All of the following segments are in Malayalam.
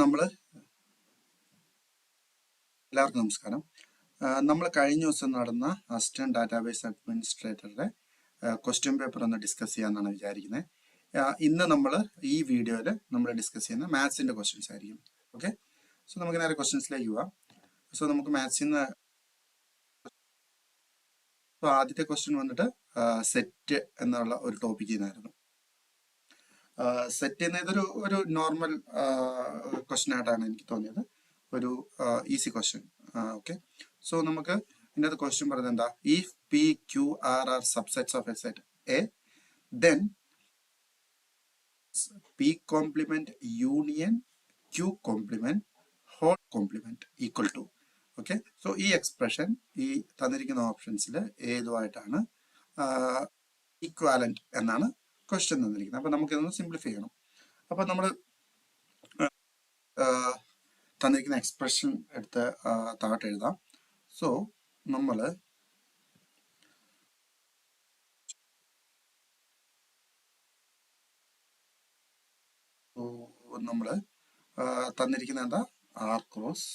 നമ്മൾ എല്ലാവർക്കും നമസ്കാരം. നമ്മൾ കഴിഞ്ഞ ദിവസം നടന്ന അസിസ്റ്റന്റ് ഡാറ്റാബേസ് അഡ്മിനിസ്ട്രേറ്ററുടെ ക്വസ്റ്റ്യൻ പേപ്പർ ഒന്ന് ഡിസ്കസ് ചെയ്യാമെന്നാണ് വിചാരിക്കുന്നത്. ഇന്ന് നമ്മൾ ഈ വീഡിയോയിൽ നമ്മൾ ഡിസ്കസ് ചെയ്യുന്ന മാത്സിന്റെ ക്വസ്റ്റ്യൻസ് ആയിരിക്കും. ഓക്കെ, സോ നമുക്ക് നേരെ ക്വസ്റ്റ്യൻസിലേക്ക് പോവാം. സോ നമുക്ക് മാത്സിൽ നിന്ന് ആദ്യത്തെ ക്വസ്റ്റ്യൻ വന്നിട്ട് സെറ്റ് എന്നുള്ള ഒരു ടോപ്പിക്കിൽ നിന്നായിരുന്നു. സെറ്റ് എന്നത് ഒരു നോർമൽ ക്വസ്റ്റ്യൻ ആയിട്ടാണ് എനിക്ക് തോന്നിയത്, ഒരു ഈസി ക്വസ്റ്റ്യൻ. ഓക്കെ, സോ നമുക്ക് ഇതിൻ്റെ ക്വസ്റ്റ്യൻ പറയുന്നത് എന്താ? If P Q R are subsets of a set A, then P complement union Q complement whole complement equal to. Okay, so ഈ എക്സ്പ്രഷൻ ഈ തന്നിരിക്കുന്ന ഓപ്ഷൻസിൽ ഏതുമായിട്ടാണ് ഈക്വാലന്റ് എന്നാണ് ക്വസ്റ്റ്യൻ തന്നിരിക്കുന്നത്. അപ്പൊ നമുക്ക് ഇതൊന്ന് സിംപ്ലിഫൈ ചെയ്യണം. അപ്പൊ നമ്മൾ തന്നിരിക്കുന്ന എക്സ്പ്രഷൻ എടുത്ത് താഴോട്ട് എഴുതാം. സോ നമ്മൾ തന്നിരിക്കുന്ന എന്താ? ആർ ക്രോസ്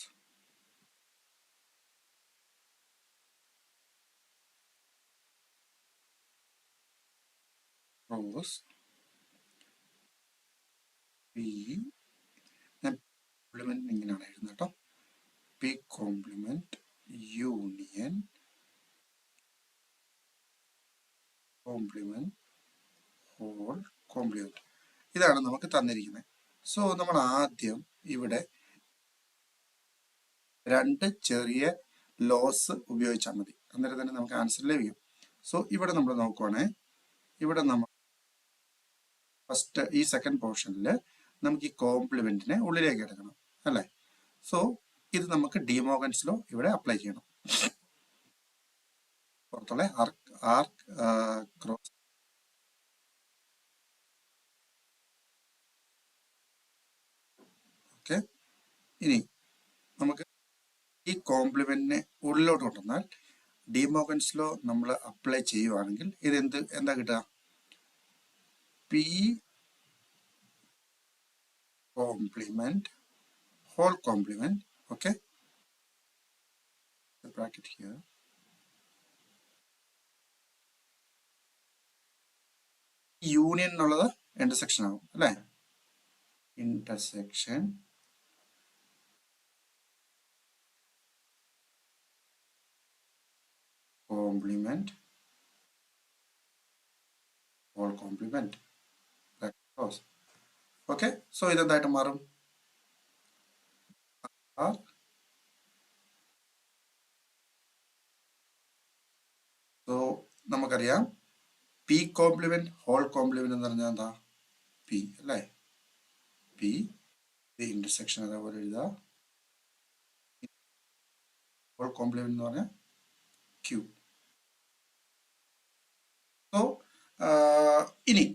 പി കോംപ്ലിമെന്റ് ഇങ്ങനെയാണ് എഴുതുന്നത് കേട്ടോ. P complement union complement whole complement, ഇതാണ് നമുക്ക് തന്നിരിക്കുന്നത്. സോ നമ്മൾ ആദ്യം ഇവിടെ രണ്ട് ചെറിയ ലോസ് ഉപയോഗിച്ചാൽ മതി, അന്നേരം തന്നെ നമുക്ക് ആൻസർ ലഭിക്കും. സോ ഇവിടെ നമ്മൾ നോക്കുവാണെങ്കിൽ ഇവിടെ നമ്മൾ ഫസ്റ്റ് ഈ സെക്കൻഡ് പോർഷനിൽ നമുക്ക് ഈ കോംപ്ലിമെന്റിനെ ഉള്ളിലേക്ക് എടുക്കണം അല്ലേ? സോ ഇത് നമുക്ക് ഡിമോഗൻസ് ലോ ഇവിടെ അപ്ലൈ ചെയ്യണം. പുറത്തുള്ള ആർക്ക് ക്രോസ് ഓക്കെ. ഇനി നമുക്ക് ഈ കോംപ്ലിമെന്റിനെ ഉള്ളിലോട്ട് കൊണ്ടുവന്നാൽ ഡിമോഗൻസ് ലോ നമ്മൾ അപ്ലൈ ചെയ്യുവാണെങ്കിൽ ഇത് എന്താ കിട്ടുക? P complement whole complement. Okay, bracket here. Union എന്നുള്ളത് ഇന്റർസെക്ഷൻ ആവും അല്ലേ? Intersection complement whole complement. Okay, so ഇതെന്തായിട്ട് മാറും? സോ നമുക്കറിയാം പി കോംപ്ലിമെന്റ് ഹോൾ കോംപ്ലിമെന്റ് എന്ന് പറഞ്ഞാൽ എന്താ? പി അല്ലേ? പി ഇന്റർസെക്ഷൻ അതേപോലെ എഴുതുക. ഹോൾ കോംപ്ലിമെന്റ് എന്ന് പറഞ്ഞാൽ ക്യൂ. സോ ഇനി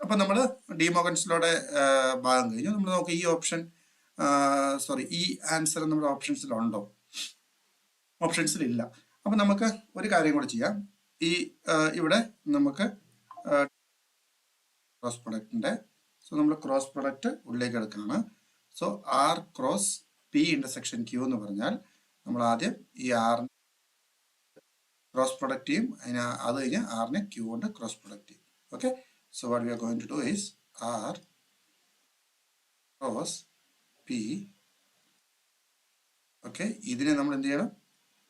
അപ്പൊ നമ്മൾ ഡിമോഗൻസിലൂടെ ഭാഗം കഴിഞ്ഞു. നമ്മൾ നോക്കാം ഈ ഓപ്ഷൻ ഈ ആൻസർ നമ്മുടെ ഓപ്ഷൻസിലുണ്ടോ? ഓപ്ഷൻസിലില്ല. അപ്പൊ നമുക്ക് ഒരു കാര്യം കൂടെ ചെയ്യാം. ഈ ഇവിടെ നമുക്ക് ക്രോസ് പ്രൊഡക്റ്റിന്റെ നമ്മൾ ക്രോസ് പ്രൊഡക്റ്റ് ഉള്ളിലേക്ക് എടുക്കുകയാണ്. So R cross P intersection Q എന്ന് പറഞ്ഞാൽ നമ്മൾ ആദ്യം ഈ ആറിന് ക്രോസ് പ്രൊഡക്റ്റ് ചെയ്യും, അത് കഴിഞ്ഞ് ആറിനെ ക്യൂ കൊണ്ട് ക്രോസ് പ്രൊഡക്റ്റ് ചെയ്യും. Okay, so what we are going to do is R cross P. Okay, ഇതിനെ നമ്മൾ എന്ത് ചെയ്യണം?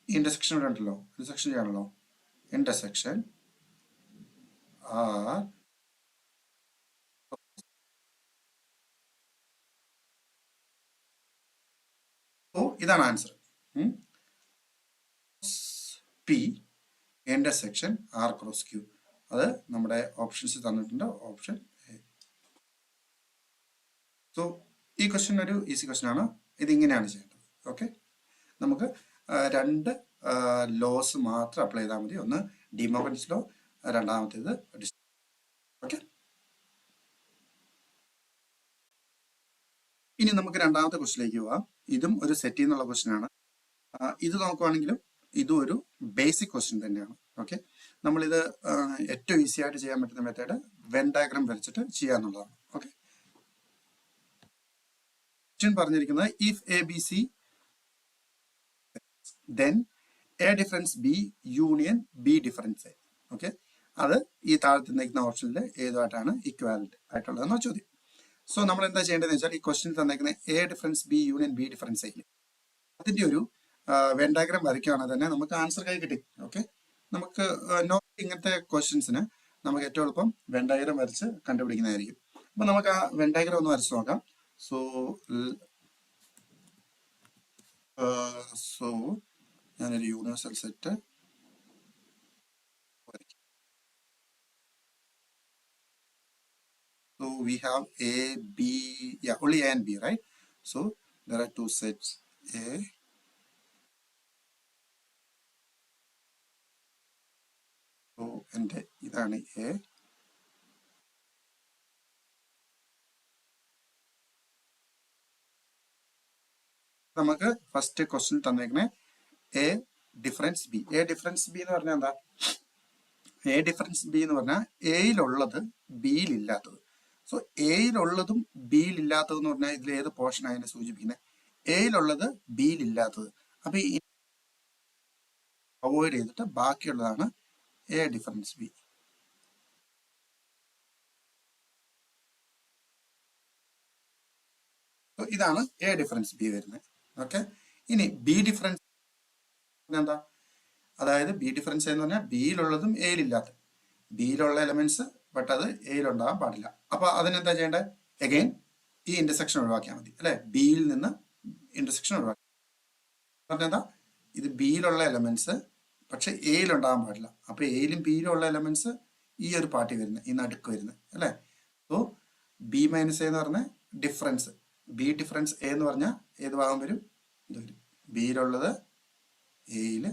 ഇന്റർസെക്ഷൻ ഇവിടെ ഉണ്ടല്ലോ, ഇന്റർസെക്ഷൻ ചെയ്യണല്ലോ. ഇന്റർസെക്ഷൻ R ഇതാണ് answer. P intersection R cross Q, അത് നമ്മുടെ ഓപ്ഷൻസ് തന്നിട്ടുണ്ട്, ഓപ്ഷൻ എ. സോ ഈ ക്വസ്റ്റ്യൻ ഒരു ഈസി ക്വസ്റ്റ്യൻ ആണ്. ഇതിങ്ങനെയാണ് ചെയ്യേണ്ടത്. ഓക്കെ, നമുക്ക് രണ്ട് ലോസ് മാത്രം അപ്ലൈ ചെയ്താൽ മതി. ഒന്ന് ഡിമോഗൻസ് ലോ, രണ്ടാമത്തേത് ഓക്കെ. ഇനി നമുക്ക് രണ്ടാമത്തെ ക്വസ്റ്റ്യനിലേക്ക് പോവാം. ഇതും ഒരു സെറ്റിൽ നിന്നുള്ള ക്വസ്റ്റ്യൻ ആണ്. ഇത് നോക്കുവാണെങ്കിലും ഇതും ഒരു ബേസിക് ക്വസ്റ്റ്യൻ തന്നെയാണ്. ഓക്കെ, നമ്മളിത് ഏറ്റവും ഈസി ആയിട്ട് ചെയ്യാൻ പറ്റുന്ന മെത്തേഡ് വെൻ ഡയഗ്രാം വരച്ചിട്ട് ചെയ്യാന്നുള്ളതാണ്. ഓക്കെ, ക്വസ്റ്റ്യൻ പറഞ്ഞിരിക്കുന്നത് if A B C then A difference B union B difference A. Okay, അത് ഈ താഴത്ത് നിൽക്കുന്ന ഓപ്ഷനിൽ ഏതുമായിട്ടാണ് ഇക്വാലന്റ് ആയിട്ടുള്ളതെന്നോ ചോദ്യം. സോ നമ്മൾ എന്താ ചെയ്യേണ്ടതെന്ന് വെച്ചാൽ ഈ ക്വസ്റ്റ്യൻ തന്നേക്കുന്ന A difference B union B difference എയിൽ അതിന്റെ ഒരു വെൻ ഡയഗ്രാം വരയ്ക്കുകയാണെങ്കിൽ തന്നെ നമുക്ക് ആൻസർ കൈ കിട്ടി. ഓക്കെ, നമുക്ക് ഇങ്ങനത്തെ ക്വസ്റ്റ്യൻസിന് നമുക്ക് ഏറ്റവും എളുപ്പം വെൻ ഡയഗ്രാം വരച്ച് കണ്ടുപിടിക്കുന്നതായിരിക്കും. അപ്പൊ നമുക്ക് ആ വെൻ ഡയഗ്രാം ഒന്ന് വരച്ച് നോക്കാം. സോ ഞാനൊരു universal set So we have A, B, yeah, only A and B, right? So there are two sets A. So and ഇതാണ് A. നമുക്ക് ഫസ്റ്റ് ക്വസ്റ്റ്യൻ തന്നേക്കണേ A difference B. A difference B എന്ന് പറഞ്ഞാൽ എന്താ? എ ഡിഫറൻസ് ബി എന്ന് പറഞ്ഞാൽ എയിലുള്ളത് ബിയിൽ ഇല്ലാത്തത്. സോ എയിലുള്ളതും ബിയിൽ ഇല്ലാത്തതെന്ന് പറഞ്ഞാൽ ഇതിൽ ഏത് പോർഷൻ അതിനെ സൂചിപ്പിക്കുന്നത്? എയിലുള്ളത് ബിയിൽ ഇല്ലാത്തത്. അപ്പൊ ഈ അവോയ്ഡ് ചെയ്തിട്ട് ബാക്കിയുള്ളതാണ് എ ഡിഫറൻസ് ബി. ഇതാണ് എ ഡിഫറൻസ് ബി വരുന്നത്. ഓക്കെ, ഇനി ബി ഡിഫറൻസ് എന്താ? അതായത് ബി ഡിഫറൻസ് എന്ന് പറഞ്ഞാൽ ബിയിലുള്ളതും എയിലില്ലാത്തതും. ബിയിലുള്ള എലമെന്റ്സ് ബട്ട് അത് എയിലുണ്ടാകാൻ പാടില്ല. അപ്പൊ അതിനെന്താ ചെയ്യേണ്ടത്? അഗൈൻ ഈ ഇന്റർസെക്ഷൻ ഒഴിവാക്കിയാൽ മതി അല്ലെ? ബിയിൽ നിന്ന് ഇന്റർസെക്ഷൻ ഒഴിവാക്കി പറഞ്ഞാ ഇത് ബിയിലുള്ള എലമെന്റ്സ് പക്ഷെ എയിലുണ്ടാകാൻ പാടില്ല. അപ്പൊ എയിലും ബിയിലും ഉള്ള എലമെന്റ്സ് ഈ ഒരു പാർട്ടി വരുന്നത്, ഈ നടുക്ക് വരുന്നത് അല്ലെ? സോ ബി മൈനസ് എ എന്ന് പറഞ്ഞ ഡിഫറൻസ്, ബി ഡിഫറൻസ് എ എന്ന് പറഞ്ഞാൽ ഏത് ഭാഗം വരും? ഇത് വരും. ബിയിലുള്ളത് എയിൽ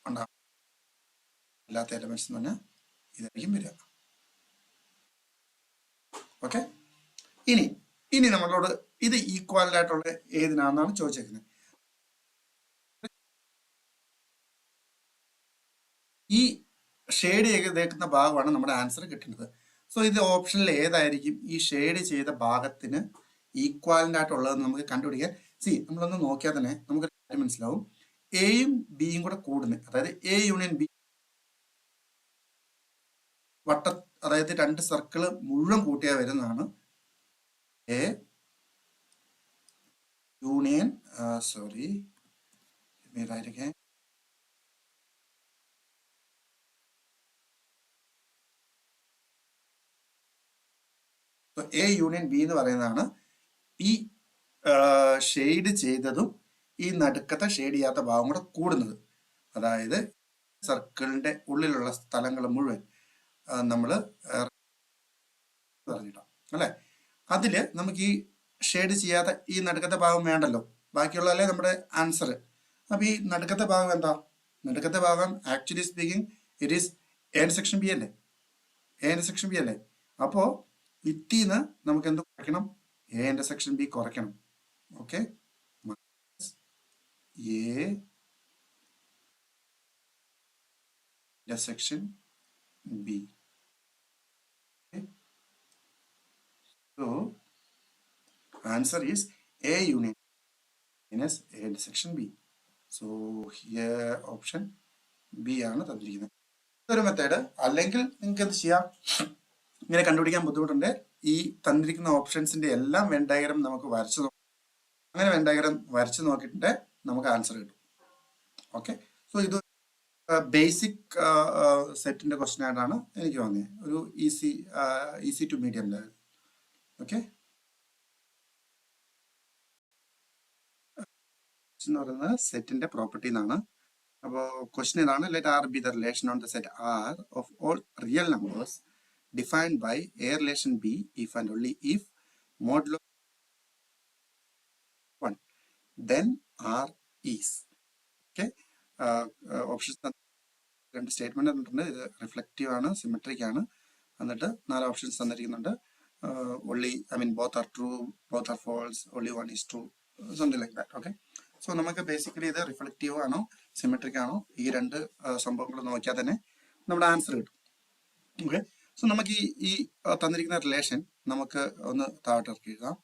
ഉണ്ടാകും അല്ലാത്ത എലമെന്റ്സ് എന്ന് പറഞ്ഞാൽ ഇതായിരിക്കും വരിക. ഓക്കെ, ഇനി നമ്മളോട് ഇത് ഈക്വാലന്റ് ആയിട്ടുള്ള ഏതിനാണെന്നാണ് ചോദിച്ചേക്കുന്നത്. ഈ ഷെയ്ഡ് ചെയ്തേക്കുന്ന ഭാഗമാണ് നമ്മുടെ ആൻസർ കിട്ടുന്നത്. സോ ഇത് ഓപ്ഷനിൽ ഏതായിരിക്കും ഈ ഷെയ്ഡ് ചെയ്ത ഭാഗത്തിന് ഈക്വാലന്റ് ആയിട്ടുള്ളതെന്ന് നമുക്ക് കണ്ടുപിടിക്കാൻ. നമ്മളൊന്ന് നോക്കിയാൽ തന്നെ നമുക്ക് കാര്യം മനസ്സിലാവും. എയും ബിയും കൂടെ കൂടുന്നത്, അതായത് എ യൂണിയൻ ബി അതായത് രണ്ട് സർക്കിള് മുഴുവൻ കൂട്ടിയാൽ വരുന്നതാണ് A union A union B എന്ന് പറയുന്നതാണ് ഈ ഷെയ്ഡ് ചെയ്തതും ഈ നടുക്കത്തെ ഷെയ്ഡ് ചെയ്യാത്ത ഭാഗം കൂടെ കൂടുന്നത്. അതായത് സർക്കിളിന്റെ ഉള്ളിലുള്ള സ്ഥലങ്ങൾ മുഴുവൻ നമ്മൾ പറഞ്ഞിട്ടാം അല്ലെ? അതില് നമുക്ക് ഈ ഷെയ്ഡ് ചെയ്യാത്ത ഈ നടുക്കത്തെ ഭാഗം വേണ്ടല്ലോ, ബാക്കിയുള്ളതല്ലേ നമ്മുടെ ആൻസർ. അപ്പൊ ഈ നടുക്കത്തെ ഭാഗം എന്താ? നടുക്കത്തെ ഭാഗം actually speaking it is A intersection B അല്ലേ? എ ഇന്റർസെക്ഷൻ ബി അല്ലേ? അപ്പോ ഇറ്റീന്ന് നമുക്ക് എന്ത് കുറയ്ക്കണം? എ ഇന്റർസെക്ഷൻ ബി കുറയ്ക്കണം. Okay, A intersection B. So answer is A union minus A intersection B. So here option B ആണ് തന്നിരിക്കുന്നത്. ഇതൊരു മെത്തേഡ്. അല്ലെങ്കിൽ നിങ്ങൾക്ക് എന്ത് ചെയ്യാം, ഇങ്ങനെ കണ്ടുപിടിക്കാൻ ബുദ്ധിമുട്ടുണ്ട്, ഈ തന്നിരിക്കുന്ന ഓപ്ഷൻസിന്റെ എല്ലാം വെൻ ഡയഗ്രാം നമുക്ക് വരച്ചു നോക്കാം. അങ്ങനെ വെൻ ഡയഗ്രാം വരച്ചു നോക്കിയിട്ട് നമുക്ക് ആൻസർ കിട്ടും. ഓക്കെ, സോ ഇത് ബേസിക് സെറ്റിന്റെ ക്വസ്റ്റ്യൻ ആയിട്ടാണ് എനിക്ക് തോന്നിയത്. ഒരു easy to medium level. Okay, എന്ന് പറയുന്നത് സെറ്റിന്റെ പ്രോപ്പർട്ടി എന്നാണ്. അപ്പോൾ ക്വസ്റ്റ്യൻ ഇതാണ്: let R be the relation on the set R of all real numbers defined by a relation b if and only if modulo 1 then R is. Okay, options രണ്ട് സ്റ്റേറ്റ്മെന്റ് തന്നിട്ടുണ്ട്. ഇത് റിഫ്ലക്റ്റീവ് ആണ്, സിമെട്രിക് ആണ്. എന്നിട്ട് 4 ഓപ്ഷൻസ് തന്നിരിക്കുന്നുണ്ട്. only both are true, both are false, only one is true, something like that. Okay, so നമുക്ക് ബേസിക്കലി ഇത് റിഫ്ലക്റ്റീവ് ആണോ സിമെട്രിക് ആണോ ഈ രണ്ട് സംഭവങ്ങൾ നോക്കിയാൽ തന്നെ നമ്മുടെ ആൻസർ കിട്ടും. ഓക്കെ, സോ നമുക്ക് ഈ തന്നിരിക്കുന്ന റിലേഷൻ നമുക്ക് ഒന്ന് താഴോട്ട് ഇറക്കി എഴുതാം.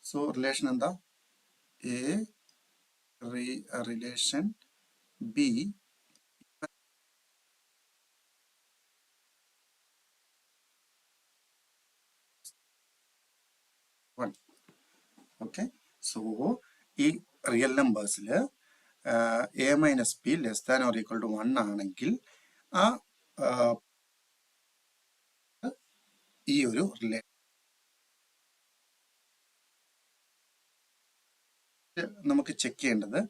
സോ റിലേഷൻ എന്താ? A relation B 1. Okay, so ഈ റിയൽ നമ്പേഴ്സിൽ A minus B less than or equal to 1 ആണെങ്കിൽ ആ ഈ ഒരു നമുക്ക് ചെക്ക് ചെയ്യേണ്ടത്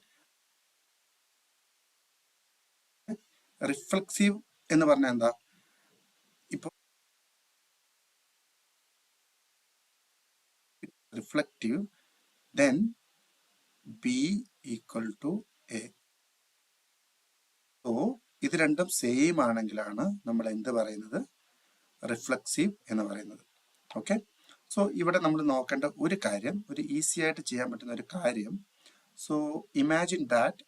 റിഫ്ലക്സീവ് എന്ന് പറഞ്ഞാൽ എന്താ? ഇപ്പൊ reflective then B equal to A. So ഇത് രണ്ടും സെയിം ആണെങ്കിലാണ് നമ്മൾ എന്ത് പറയുന്നത്? റിഫ്ലക്സീവ് എന്ന് പറയുന്നത്. ഓക്കെ, സോ ഇവിടെ നമ്മൾ നോക്കേണ്ട ഒരു കാര്യം, ഒരു ഈസി ആയിട്ട് ചെയ്യാൻ പറ്റുന്ന ഒരു കാര്യം, so imagine that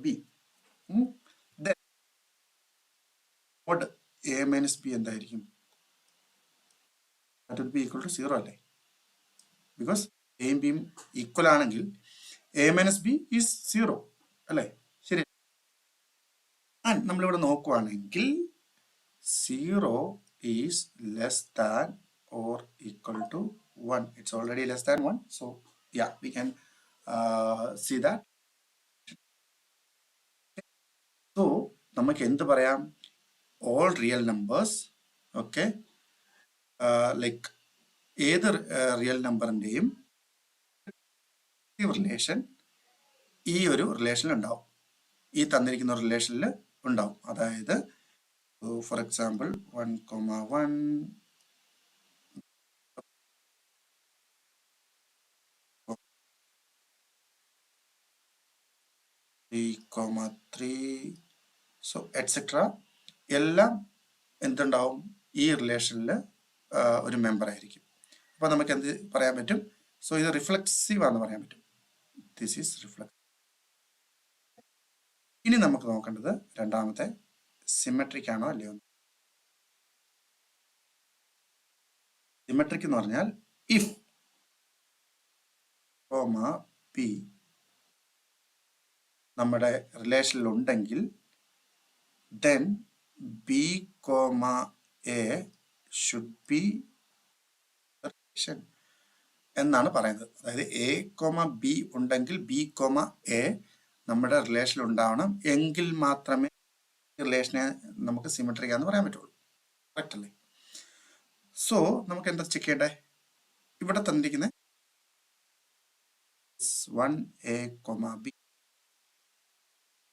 B mod A minus B എന്തായിരിക്കും? That will be equal to 0 അല്ലേ? ബിക്കോസ് എയും ബിയും ഈക്വൽ ആണെങ്കിൽ എ മൈനസ് ബി ഈസ് 0 അല്ലേ? ശരി. നമ്മളിവിടെ നോക്കുവാണെങ്കിൽ 0 is less than or equal to 1. It's already less than 1. So yeah, we can see that. So നമുക്ക് എന്ത് പറയാം? All real numbers, okay, like ഏത് റിയൽ നമ്പറിൻ്റെയും റിലേഷൻ ഈ ഒരു റിലേഷനിൽ ഉണ്ടാവും, ഈ തന്നിരിക്കുന്ന റിലേഷനിൽ ഉണ്ടാവും. അതായത് ഫോർ എക്സാമ്പിൾ 1,1 3,3 സോ എറ്റ്സെട്ര എല്ലാം എന്തുണ്ടാവും? ഈ റിലേഷനിൽ ഒരു മെമ്പർ ആയിരിക്കും. അപ്പോൾ നമുക്ക് എന്ത് പറയാൻ പറ്റും? സോ ഇത് റിഫ്ലക്സീവ് ആണെന്ന് പറയാൻ പറ്റും. This is reflex. ഇനി നമുക്ക് നോക്കേണ്ടത് രണ്ടാമത്തെ സിമെട്രിക് ആണോ അല്ലയോ. സിമെട്രിക് എന്ന് പറഞ്ഞാൽ ഇഫ് പി നമ്മുടെ റിലേഷനിൽ ഉണ്ടെങ്കിൽ then b comma a should be relation എന്നാണ് പറയുന്നത്. അതായത് എ കോമ ബി ഉണ്ടെങ്കിൽ ബി കോമ എ നമ്മുടെ റിലേഷൻ ഉണ്ടാവണം, എങ്കിൽ മാത്രമേ റിലേഷനെ നമുക്ക് സിമെട്രിക് ആണെന്ന് പറയാൻ പറ്റുള്ളൂ. കറക്റ്റ് അല്ലേ? സോ നമുക്ക് എന്താ ചെക്ക് ചെയ്യണ്ടേ? ഇവിടെ തന്നിരിക്കുന്ന 1a, b.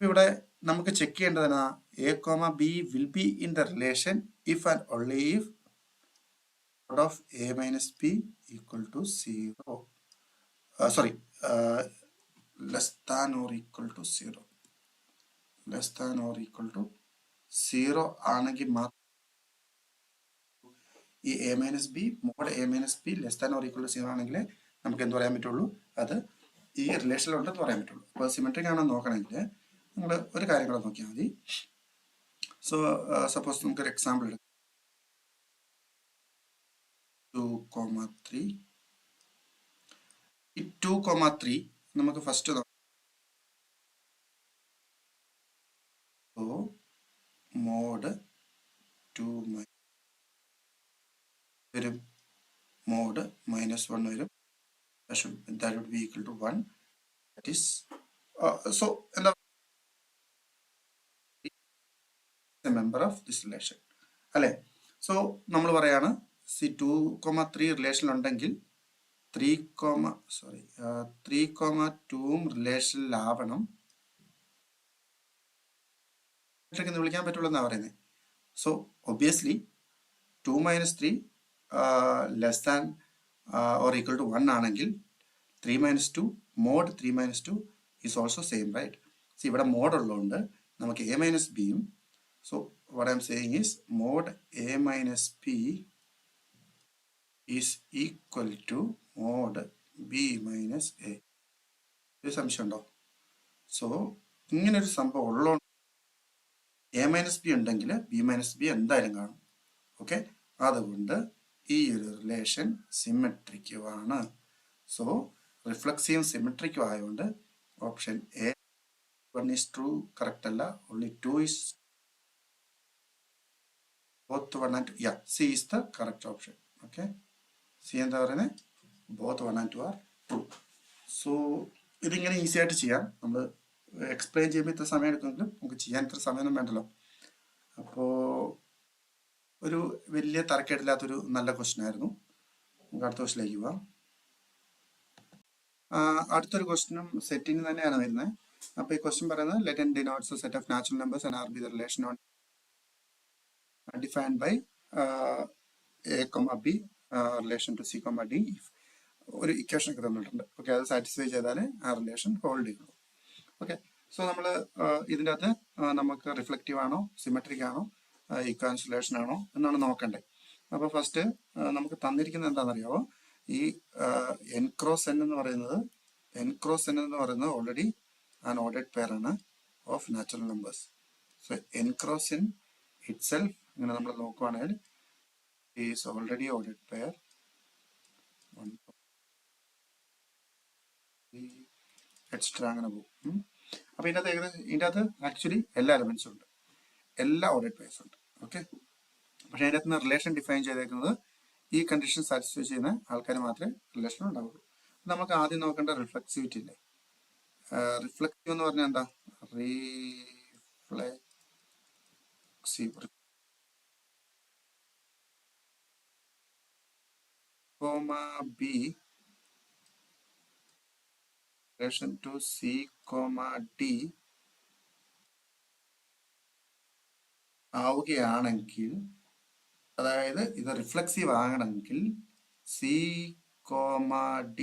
ഇവിടെ നമുക്ക് ചെക്ക് ചെയ്യേണ്ടതാണ് A comma B will be in the relation if and only if of a minus b equal to 0. Sorry, less than or equal to 0. Less than or equal to 0 ആണെങ്കിൽ മാത്രം ഈ A minus B mod A minus B less than or equal to 0 ആണെങ്കിൽ നമുക്ക് എന്ത് പറയാൻ പറ്റുള്ളൂ? അത് ഈ റിലേഷനിലുണ്ടെന്ന് പറയാൻ പറ്റുള്ളൂ. അപ്പോൾ സിമെട്രിക് ആണെന്ന് നോക്കണമെങ്കിൽ നിങ്ങൾ ഒരു കാര്യം കൂടെ നോക്കിയാൽ മതി. സോ സപ്പോസ് നമുക്കൊരു എക്സാമ്പിൾ എടുക്കാം. 2,3. ഈ 2,3 നമുക്ക് ഫസ്റ്റ് നോക്കാം. സോ മോഡ് 2 വരും, മോഡ് -1 വരും. that would be equal to 1. That is so എന്താ a member of this relation അല്ലേ? സോ നമ്മൾ പറയാണ് സി 2,3 റിലേഷൻ ഉണ്ടെങ്കിൽ 3,2 റിലേഷനിലാവണം എന്ന് വിളിക്കാൻ പറ്റുള്ളൂ എന്നാണ് പറയുന്നത്. So obviously 2 - 3 less than or equal to 1 ആണെങ്കിൽ 3 - 2 mod 3 - 2 is also same, right? So ഇവിടെ മോഡ് ഉള്ളതുകൊണ്ട് നമുക്ക് എ മൈനസ് ബിയും, so what I am saying is mod a minus b is equal to mod b minus a. ഒരു സംശയം ഉണ്ടോ? സോ ഇങ്ങനൊരു സംഭവം ഉള്ളതുകൊണ്ട് എ മൈനസ് ബി ഉണ്ടെങ്കിൽ ബി മൈനസ് ബി എന്തായാലും കാണും. ഓക്കെ, അതുകൊണ്ട് ഈ ഒരു റിലേഷൻ സിമെട്രിക്കുമാണ്. സോ റിഫ്ലക്സീവും സിമെട്രിക്കും ആയതുകൊണ്ട് option A 1 is true correct അല്ല. only 2 is both 1 and 2. Yeah, C is the correct option. Okay, C എന്താ പറയുന്നത്? both 1 and 2 are true. So ഇതിങ്ങനെ ഈസി ആയിട്ട് ചെയ്യാം. നമ്മൾ എക്സ്പ്ലെയിൻ ചെയ്യുമ്പോൾ ഇത്ര സമയം എടുക്കുമെങ്കിലും നമുക്ക് ചെയ്യാൻ ഇത്ര സമയമൊന്നും വേണ്ടല്ലോ. അപ്പോൾ ഒരു വലിയ തരക്കേടില്ലാത്തൊരു നല്ല ക്വസ്റ്റ്യൻ ആയിരുന്നു. നമുക്ക് അടുത്ത ക്വസ്റ്റിലേക്ക് പോവാം. അടുത്തൊരു ക്വസ്റ്റ്യനും സെറ്റിന് തന്നെയാണ് വരുന്നത്. അപ്പോൾ ഈ ക്വസ്റ്റ്യൻ പറയുന്നത് let n denotes a set of natural numbers and R be the relation on defined by a comma b relation to c comma d. ഒരു ഇക്വേഷൻ ഒക്കെ തന്നിട്ടുണ്ട്. ഓക്കെ, അത് സാറ്റിസ്ഫൈ ചെയ്താൽ ആ റിലേഷൻ ഹോൾഡ് ചെയ്യുള്ളൂ. ഓക്കെ, സോ നമ്മൾ ഇതിൻ്റെ അകത്ത് നമുക്ക് റിഫ്ലക്റ്റീവ് ആണോ സിമെട്രിക് ആണോ ഈക്വാലൻസ് റിലേഷൻ ആണോ എന്നാണ് നോക്കേണ്ടത്. അപ്പോൾ ഫസ്റ്റ് നമുക്ക് തന്നിരിക്കുന്നത് എന്താണെന്നറിയാമോ? ഈ n ക്രോസ് n എന്ന് പറയുന്നത് ഓൾറെഡി ആൻ ഓർഡേഡ് പെയർ ആണ് of natural numbers. So n cross n itself ഇങ്ങനെ നമ്മൾ നോക്കുവാണെങ്കിൽ is already ordered pair. Extra അങ്ങനെ പോകും. അപ്പോൾ ഇതിൻ്റെ അകത്ത് ആക്ച്വലി എല്ലാ എലമെന്റ്സും ഉണ്ട്, എല്ലാ ഓർഡേഡ് പെയർസും ഉണ്ട്. ഓക്കെ, പക്ഷേ അതിൻ്റെ അകത്ത് നിന്ന് റിലേഷൻ ഡിഫൈൻ ചെയ്തേക്കുന്നത് ഈ കണ്ടീഷൻ സാറ്റിസ്ഫൈ ചെയ്യുന്ന ആൾക്കാർ മാത്രമേ റിലേഷൻ ഉണ്ടാവുള്ളൂ. നമുക്ക് ആദ്യം നോക്കേണ്ട റിഫ്ലക്സിവിറ്റി ഇല്ലേ? റിഫ്ലക്റ്റീവ് എന്ന് പറഞ്ഞാൽ എന്താ? B relation to C, D ആവുകയാണെങ്കിൽ, അതായത് ഇത് റിഫ്ലക്സീവ് ആകണമെങ്കിൽ C, D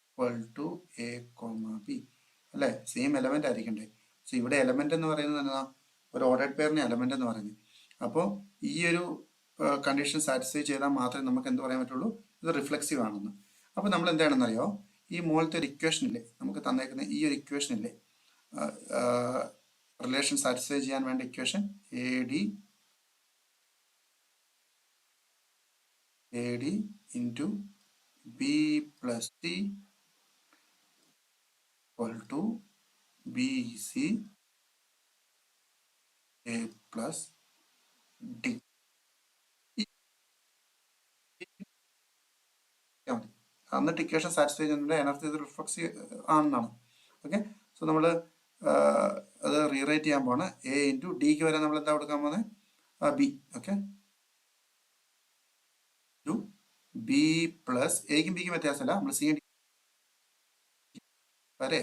equal to A, B അല്ലേ? സെയിം എലമെന്റ് ആയിരിക്കണ്ടേ? സോ ഇവിടെ എലമെന്റ് എന്ന് പറയുന്നത് എന്താ? ഒരു ഓർഡേഡ് പെയറിന് എലമെന്റ് എന്ന് പറയുന്നത്. അപ്പോൾ ഈ ഒരു കണ്ടീഷൻ സാറ്റിസ്ഫൈ ചെയ്താൽ മാത്രമേ നമുക്ക് എന്ത് പറയാൻ പറ്റുള്ളൂ? ഇത് റിഫ്ലക്സീവ് ആണെന്ന്. അപ്പോൾ നമ്മൾ എന്താണെന്നറിയോ? ഈ മുകളിലത്തെ ഒരു ഇക്വേഷൻ ഇല്ലേ, നമുക്ക് തന്നേക്കുന്ന ഈ ഒരു ഇക്വേഷൻ ഇല്ലേ, റിലേഷൻ സാറ്റിസ്ഫൈ ചെയ്യാൻ വേണ്ട equation A D into B plus C equal to B C A plus D. എന്നിട്ട് ഇക്വേഷൻ സാറ്റിസ്ഫൈ ചെയ്യുന്നുണ്ട് അതിനർത്ഥം ഇത് റിഫ്ലക്സീവ് ആണെന്നാണ്. ഓക്കെ, സോ നമ്മൾ അത് റീറൈറ്റ് ചെയ്യാൻ പോണ്. എ ഇൻറ്റു ഡിക്ക് വരെ നമ്മൾ എന്താ കൊടുക്കാൻ പോകുന്നത്? ബി. ഓക്കെ, ബി പ്ലസ് എക്കും ബിക്കും വ്യത്യാസമല്ല, നമ്മൾ സി വരെ.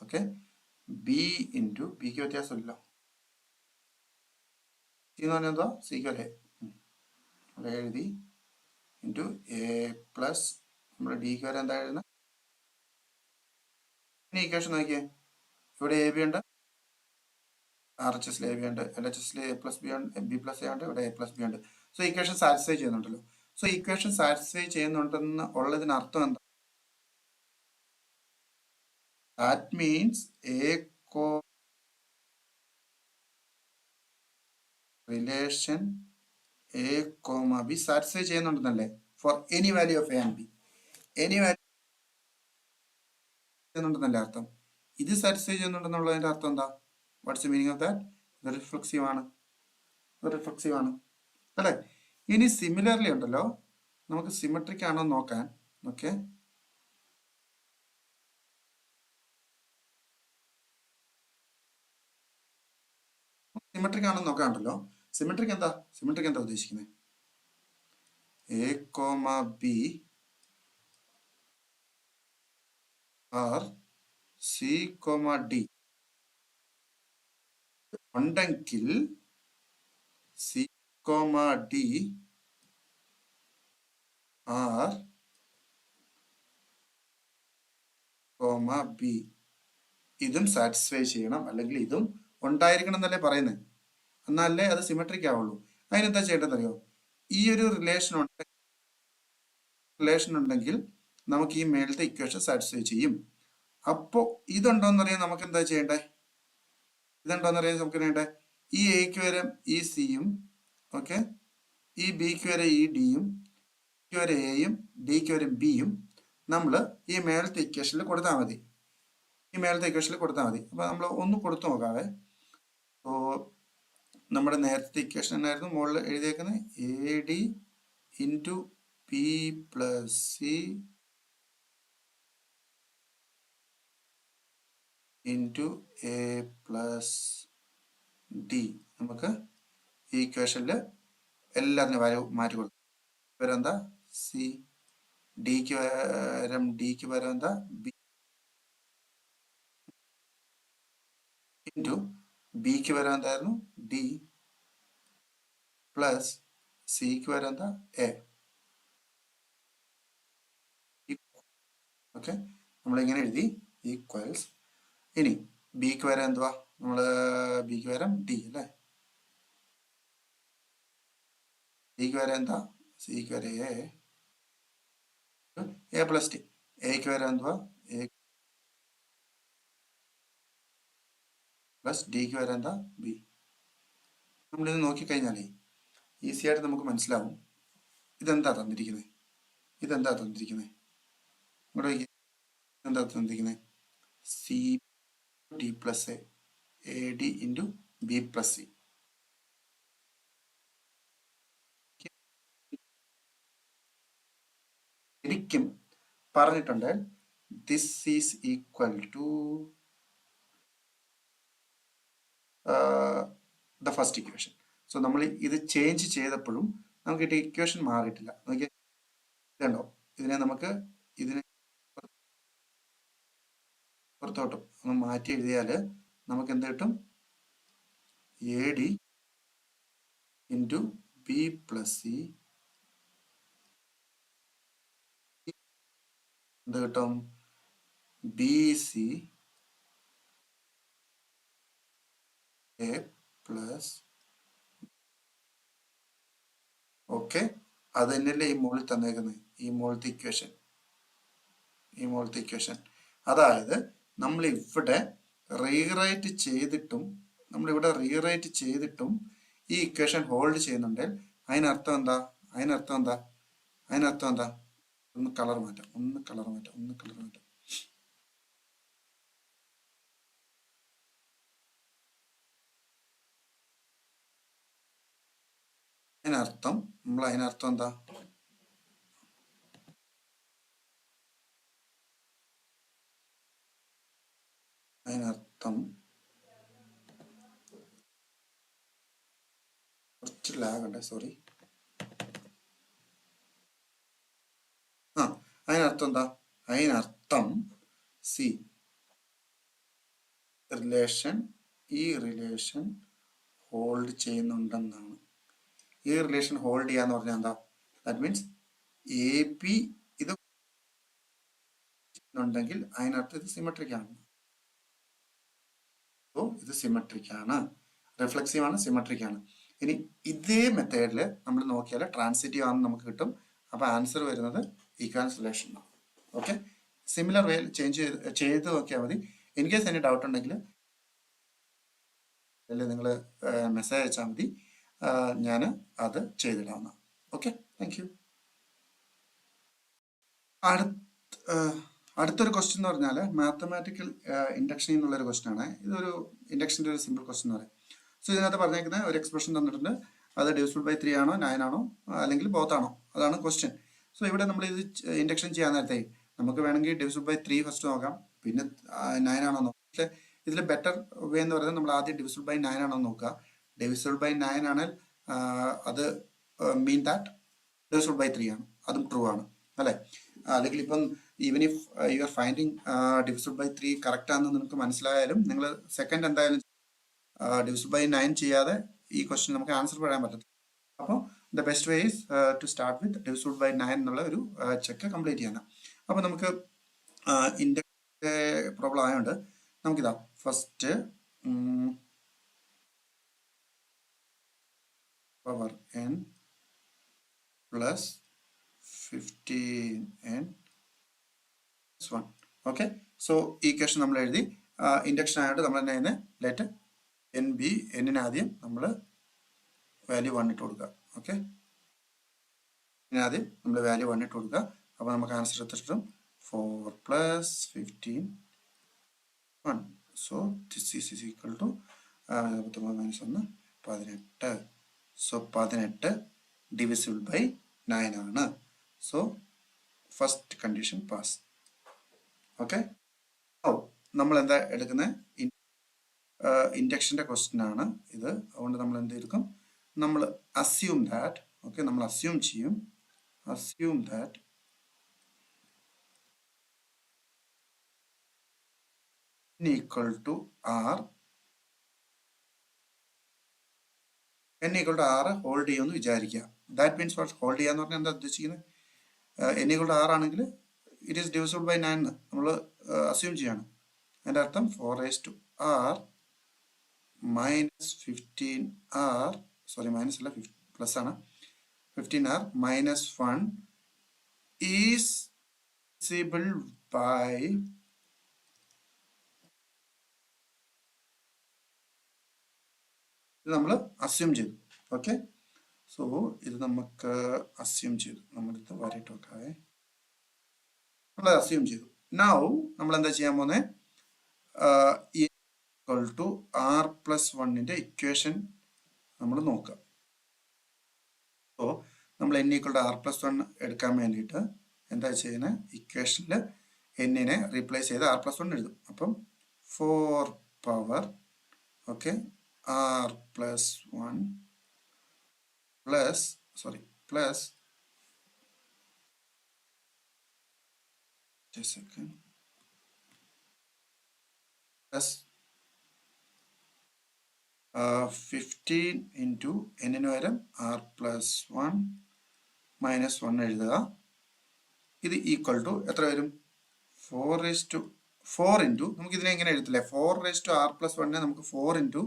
ഓക്കെ, ബി ഇൻറ്റു ബിക്ക് വ്യത്യാസമില്ലല്ലോ, സി എന്ന് പറഞ്ഞാൽ എന്താ? സിക്ക് വരെ എഴുതി ഇൻറ്റു എ പ്ലസ് നമ്മൾ ഡിക്ക് വരെ എന്താ എഴുതുന്നത്? ഇനി ഇക്വേഷൻ നോക്കിയേ, ഇവിടെ എ ബി ഉണ്ട്, ആർ എച്ച് എസിൽ എ ബി ഉണ്ട്, എൽ എച്ച് എസിൽ എ പ്ലസ് ബി ഉണ്ട്, ബി പ്ലസ് എ ഉണ്ട്, ഇവിടെ എ പ്ലസ് ബി ഉണ്ട്. സോ ഇക്വേഷൻ സാറ്റിസ്ഫൈ ചെയ്യുന്നുണ്ടല്ലോ. സോ ഇക്വേഷൻ സാറ്റിസ്ഫൈ ചെയ്യുന്നുണ്ടെന്ന് ഉള്ളതിന് അർത്ഥം എന്താ? That means A relation A comma B satisfy ചെയ്യുന്നുണ്ടെന്നല്ലേ? For any value of A and B, any value ചെയ്യുന്നുണ്ടെന്നല്ലേ അർത്ഥം? ഇത് സാറ്റിസ്ഫൈ ചെയ്യുന്നുണ്ടെന്നുള്ളതിന്റെ അർത്ഥം എന്താ? What's the meaning of that? ഇത് റിഫ്ലക്സീവ് ആണ്, റിഫ്ലക്സീവ് ആണ് അല്ലേ? ഇനി സിമിലർലി ഉണ്ടല്ലോ, നമുക്ക് സിമെട്രിക് ആണോ നോക്കാൻ. ഓക്കെ, സിമെട്രിക് ആണോ നോക്കാണ്ടല്ലോ. സിമെട്രിക് എന്താ ഉദ്ദേശിക്കുന്നത്? A comma B R C comma D ഉണ്ടെങ്കിൽ C comma D R comma B ഇതും സാറ്റിസ്ഫൈ ചെയ്യണം, അല്ലെങ്കിൽ ഇതും ഉണ്ടായിരിക്കണം എന്നല്ലേ പറയുന്നത്. എന്നാലേ അത് സിമെട്രിക് ആവുള്ളൂ. അതിനെന്താ ചെയ്യേണ്ടതെന്നറിയോ? ഈ ഒരു റിലേഷൻ ഉണ്ടെങ്കിൽ നമുക്ക് ഈ മേളത്തെ ഇക്വേഷൻ സാറ്റിസ്ഫൈ ചെയ്യും. അപ്പോൾ ഇതുണ്ടോന്നറിയാൻ നമുക്ക് എന്താ ചെയ്യേണ്ടേ? ഇതെന്താണെന്നറിയാൻ നമുക്ക് വേണ്ടേ, ഈ എക്ക് വരെ ഈ സിയും, ഓക്കെ, ഈ ബിക്ക് വരെ ഈ ഡിയും, ക്ക് വരെ എയും ഡിക്ക് വരെ ബിയും നമ്മൾ ഈ മേളത്തെ ഇക്വേഷനിൽ കൊടുത്താൽ മതി. ഈ മേളത്തെ ഇക്വേഷനിൽ കൊടുത്താൽ മതി. അപ്പോൾ നമ്മൾ ഒന്ന് കൊടുത്തു നോക്കാവേ. അപ്പോൾ നമ്മുടെ നേരത്തെ ഇക്വേഷൻ എന്നായിരുന്നു മുകളിൽ എഴുതിയേക്കുന്നത്, A D into P plus C into A plus D. നമുക്ക് ഈ ഇക്വേഷനിൽ എല്ലാത്തിനും വാല്യൂ മാറ്റി കൊടുക്കും. പകരം എന്താ സി, ഡിക്ക് പകരം എന്താ ബി ഇൻറ്റു ബിക്ക് പകരം എന്തായിരുന്നു ഡി പ്ലസ് സിക്ക് പകരം എന്താ എ. ഓക്കെ, നമ്മളിങ്ങനെ എഴുതി ഈക്വൽസ്. ഇനി ബിക്ക് പകരം എന്തുവാ, നമ്മൾ ബിക്ക് പകരം ഡി അല്ലേ, സിക്ക് വരെ എന്താ, സിക്ക് വരെ എ പ്ലസ് ടി, എക്ക് വരെ എന്തുവാ എ പ്ലസ് ഡിക്ക് വരെ എന്താ ബി. നമ്മളിത് നോക്കിക്കഴിഞ്ഞാലേ ഈസി ആയിട്ട് നമുക്ക് മനസ്സിലാവും ഇതെന്താ തന്നിരിക്കുന്നത്, ഇതെന്താ തന്നിരിക്കുന്നത്, ഇവിടെ എന്താ തന്നിരിക്കുന്നത്, C D plus A D into B plus C. ശരിക്കും പറഞ്ഞിട്ടുണ്ട് this is equal to the first equation. So നമ്മൾ ഇത് ചേഞ്ച് ചെയ്തപ്പോഴും നമുക്ക് ഈ ഇക്വേഷൻ മാറിയിട്ടില്ല. നോക്കിയാൽ ഇതുണ്ടോ, ഇതിനെ നമുക്ക് ഇതിനെ പുറത്തോട്ടും ഒന്ന് മാറ്റി എഴുതിയാൽ നമുക്ക് എന്ത് കിട്ടും, A D into B plus C എന്ത് കിട്ടും, B C A plus. Okay, അത് തന്നെയല്ലേ ഈ മുകളിൽ തന്നേക്കുന്നത്, ഈ മുകളിലത്തെ ഇക്വേഷൻ, ഈ മുകളിലത്തെ ഇക്വേഷൻ. അതായത് നമ്മൾ ഇവിടെ റീറൈറ്റ് ചെയ്തിട്ടും ഈ ഇക്വേഷൻ ഹോൾഡ് ചെയ്യുന്നുണ്ടെങ്കിൽ അതിനർത്ഥം എന്താ, അതിനർത്ഥം എന്താ, ഒന്ന് കളർ മാറ്റാം. അതിനർത്ഥം എന്താ, അതിനർത്ഥം കുറച്ച് ലാഗ് ഉണ്ട്, സോറി. അതിനർത്ഥം എന്താ, അതിനർത്ഥം സി ഈ റിലേഷൻ ഹോൾഡ് ചെയ്യുന്നുണ്ടെന്നാണ്. ഈ റിലേഷൻ ഹോൾഡ് ചെയ്യാന്ന് പറഞ്ഞാൽ എന്താ, ദാറ്റ് മീൻസ് എ പി ഇത് ഉണ്ടെങ്കിൽ അതിനർത്ഥം ഇത് സിമെട്രിക് ആണ്. ഇത് സിമെട്രിക് ആണ്, റിഫ്ലെക്സീവ് ആണ്, സിമെട്രിക് ആണ്. ഇനി ഇതേ മെത്തേഡിൽ നമ്മൾ നോക്കിയാൽ ട്രാൻസിറ്റീവ് ആണെന്ന് നമുക്ക് കിട്ടും. അപ്പൊ ആൻസർ വരുന്നത് ഈക്വാലൻസ് റിലേഷൻ ആണ്. ഓക്കെ, സിമിലർ വേ ചെയ്ത് നോക്കിയാൽ മതി. ഇൻ കേസ് എനി ഡൗട്ട് ഉണ്ടെങ്കിൽ നിങ്ങൾ മെസ്സേജ് അയച്ചാൽ മതി, ഞാൻ അത് ചെയ്തിടാവുന്ന. Okay, thank you. അടുത്തൊരു ക്വസ്റ്റ്യൻ എന്ന് പറഞ്ഞാൽ മാത്തമാറ്റിക്കൽ ഇൻഡക്ഷൻ എന്നുള്ളൊരു ക്വസ്റ്റ്യൻ ആണ്. ഇതൊരു ഇൻഡക്ഷൻ്റെ ഒരു സിമ്പിൾ ക്വസ്റ്റ്യൻ എന്ന് പറയും. സോ ഇതിനകത്ത് പറഞ്ഞേക്കുന്ന ഒരു എക്സ്പ്രഷൻ തന്നിട്ടുണ്ട്, അത് ഡിവിസിബിൾ ബൈ 3 ആണോ 9 ആണോ അല്ലെങ്കിൽ ബോത്ത് ആണോ, അതാണ് ക്വസ്റ്റ്യൻ. സോ ഇവിടെ നമ്മൾ ഇത് ഇൻഡക്ഷൻ ചെയ്യാൻ നേരത്തെ നമുക്ക് വേണമെങ്കിൽ ഡിവിസിബിൾ ബൈ 3 ഫസ്റ്റ് നോക്കാം, പിന്നെ 9 ആണോ നോക്കാം. പക്ഷേ ഇതിൽ ബെറ്റർ വേ എന്ന് പറയുന്നത് നമ്മൾ ആദ്യം ഡിവിസിബിൾ ബൈ 9 ആണോ നോക്കുക. ഡിവിസിബിൾ ബൈ 9 ആണെങ്കിൽ അത് മീൻ ദാറ്റ് ഡിവിസിബിൾ ബൈ 3 ആണ്, അതും ട്രൂ ആണ് അല്ലേ. അല്ലെങ്കിൽ ഇപ്പം even if you are finding divisible by 3 correct ആണെന്ന് നിങ്ങൾക്ക് മനസ്സിലായാലും നിങ്ങൾ സെക്കൻഡ് എന്തായാലും ഡിവിസിബിൾ ബൈ 9 ചെയ്യാതെ ഈ ക്വസ്റ്റ്യൻ നമുക്ക് ആൻസർ പറയാൻ പറ്റത്തില്ല. അപ്പോൾ the best way is to start with divisible by 9 എന്നുള്ള ഒരു ചെക്ക് കംപ്ലീറ്റ് ചെയ്യാനാണ്. അപ്പോൾ നമുക്ക് ഇൻഡക്സിന്റെ പ്രോബ്ലം ആയതുകൊണ്ട് നമുക്കിതാ first power n plus 15n 1. Okay, so ഈ ക്വസ്റ്റ്യൻ നമ്മൾ എഴുതി. ഇൻഡക്ഷൻ ആയതുകൊണ്ട് നമ്മൾ തന്നെ ലെറ്റ് എൻ ബി എന്നിന് ആദ്യം നമ്മൾ വാല്യൂ 1 ഇട്ട് കൊടുക്കുക. ഓക്കെ, ആദ്യം നമ്മൾ വാല്യൂ 1 ഇട്ട് കൊടുക്കുക. അപ്പോൾ നമുക്ക് ആൻസർ എത്തിട്ടും 4 + 15 1. So this is equal to 19 - 1 18. So 18 divisible by 9 ആണ്. So first condition pass. Okay, നമ്മൾ എന്താ എടുക്കുന്നത്? ഇൻഡക്ഷൻ്റെ ക്വസ്റ്റ്യൻ ആണ് ഇത്. അതുകൊണ്ട് നമ്മൾ എന്ത് എടുക്കും? നമ്മൾ അസ്യൂം ദാറ്റ്, ഓക്കെ, നമ്മൾ അസ്യൂം ചെയ്യും, assume that n equal to r, n equal to r hold ചെയ്യുമെന്ന് വിചാരിക്കുക. That means what? ഹോൾഡ് ചെയ്യാന്ന് പറഞ്ഞാൽ എന്താ ഉദ്ദേശിക്കുന്നത്? n equal to r ആണെങ്കിൽ ഇറ്റ് ഈസ് ഡിവിസിബിൾ ബൈ 9 നമ്മൾ അസ്യൂം ചെയ്യാണ്. അതിൻ്റെ അർത്ഥം 4r - 15r, സോറി മൈനസ് അല്ല, പ്ലസ് ആണ്, 15r - 1 ഈസ് divisible by ഇത് നമ്മൾ അസ്യൂം ചെയ്തു. ഓക്കെ, സോ ഇത് നമുക്ക് അസ്യൂം ചെയ്തു. നമ്മളിത് വരയിട്ട് വെക്കാവേ. നമ്മൾ അസ്യൂം ചെയ്തു. നൗ നമ്മൾ എന്താ ചെയ്യാൻ പോകുന്നത്? ഈക്വൽ ടു r + 1ന്റെ ഇക്വേഷൻ നമ്മൾ നോക്കുക. സോ നമ്മൾ n equal to r + 1 എടുക്കാൻ വേണ്ടിയിട്ട് എന്താ ചെയ്യുന്നത്? ഇക്വേഷനിൽ എന്നിനെ റീപ്ലേസ് ചെയ്ത് r + 1 എഴുതും. അപ്പം 4 power, okay, r + 1 plus, sorry, plus plus 15 into എന്നിന് പകരം r + 1 - 1 എഴുതുക. ഇത് ഈക്വൽ ടു എത്ര വരും? 4 ഇൻറ്റു, നമുക്ക് ഇതിനെ എങ്ങനെ എഴുതില്ലേ? 4r + 1 നമുക്ക് 4 ഇൻറ്റു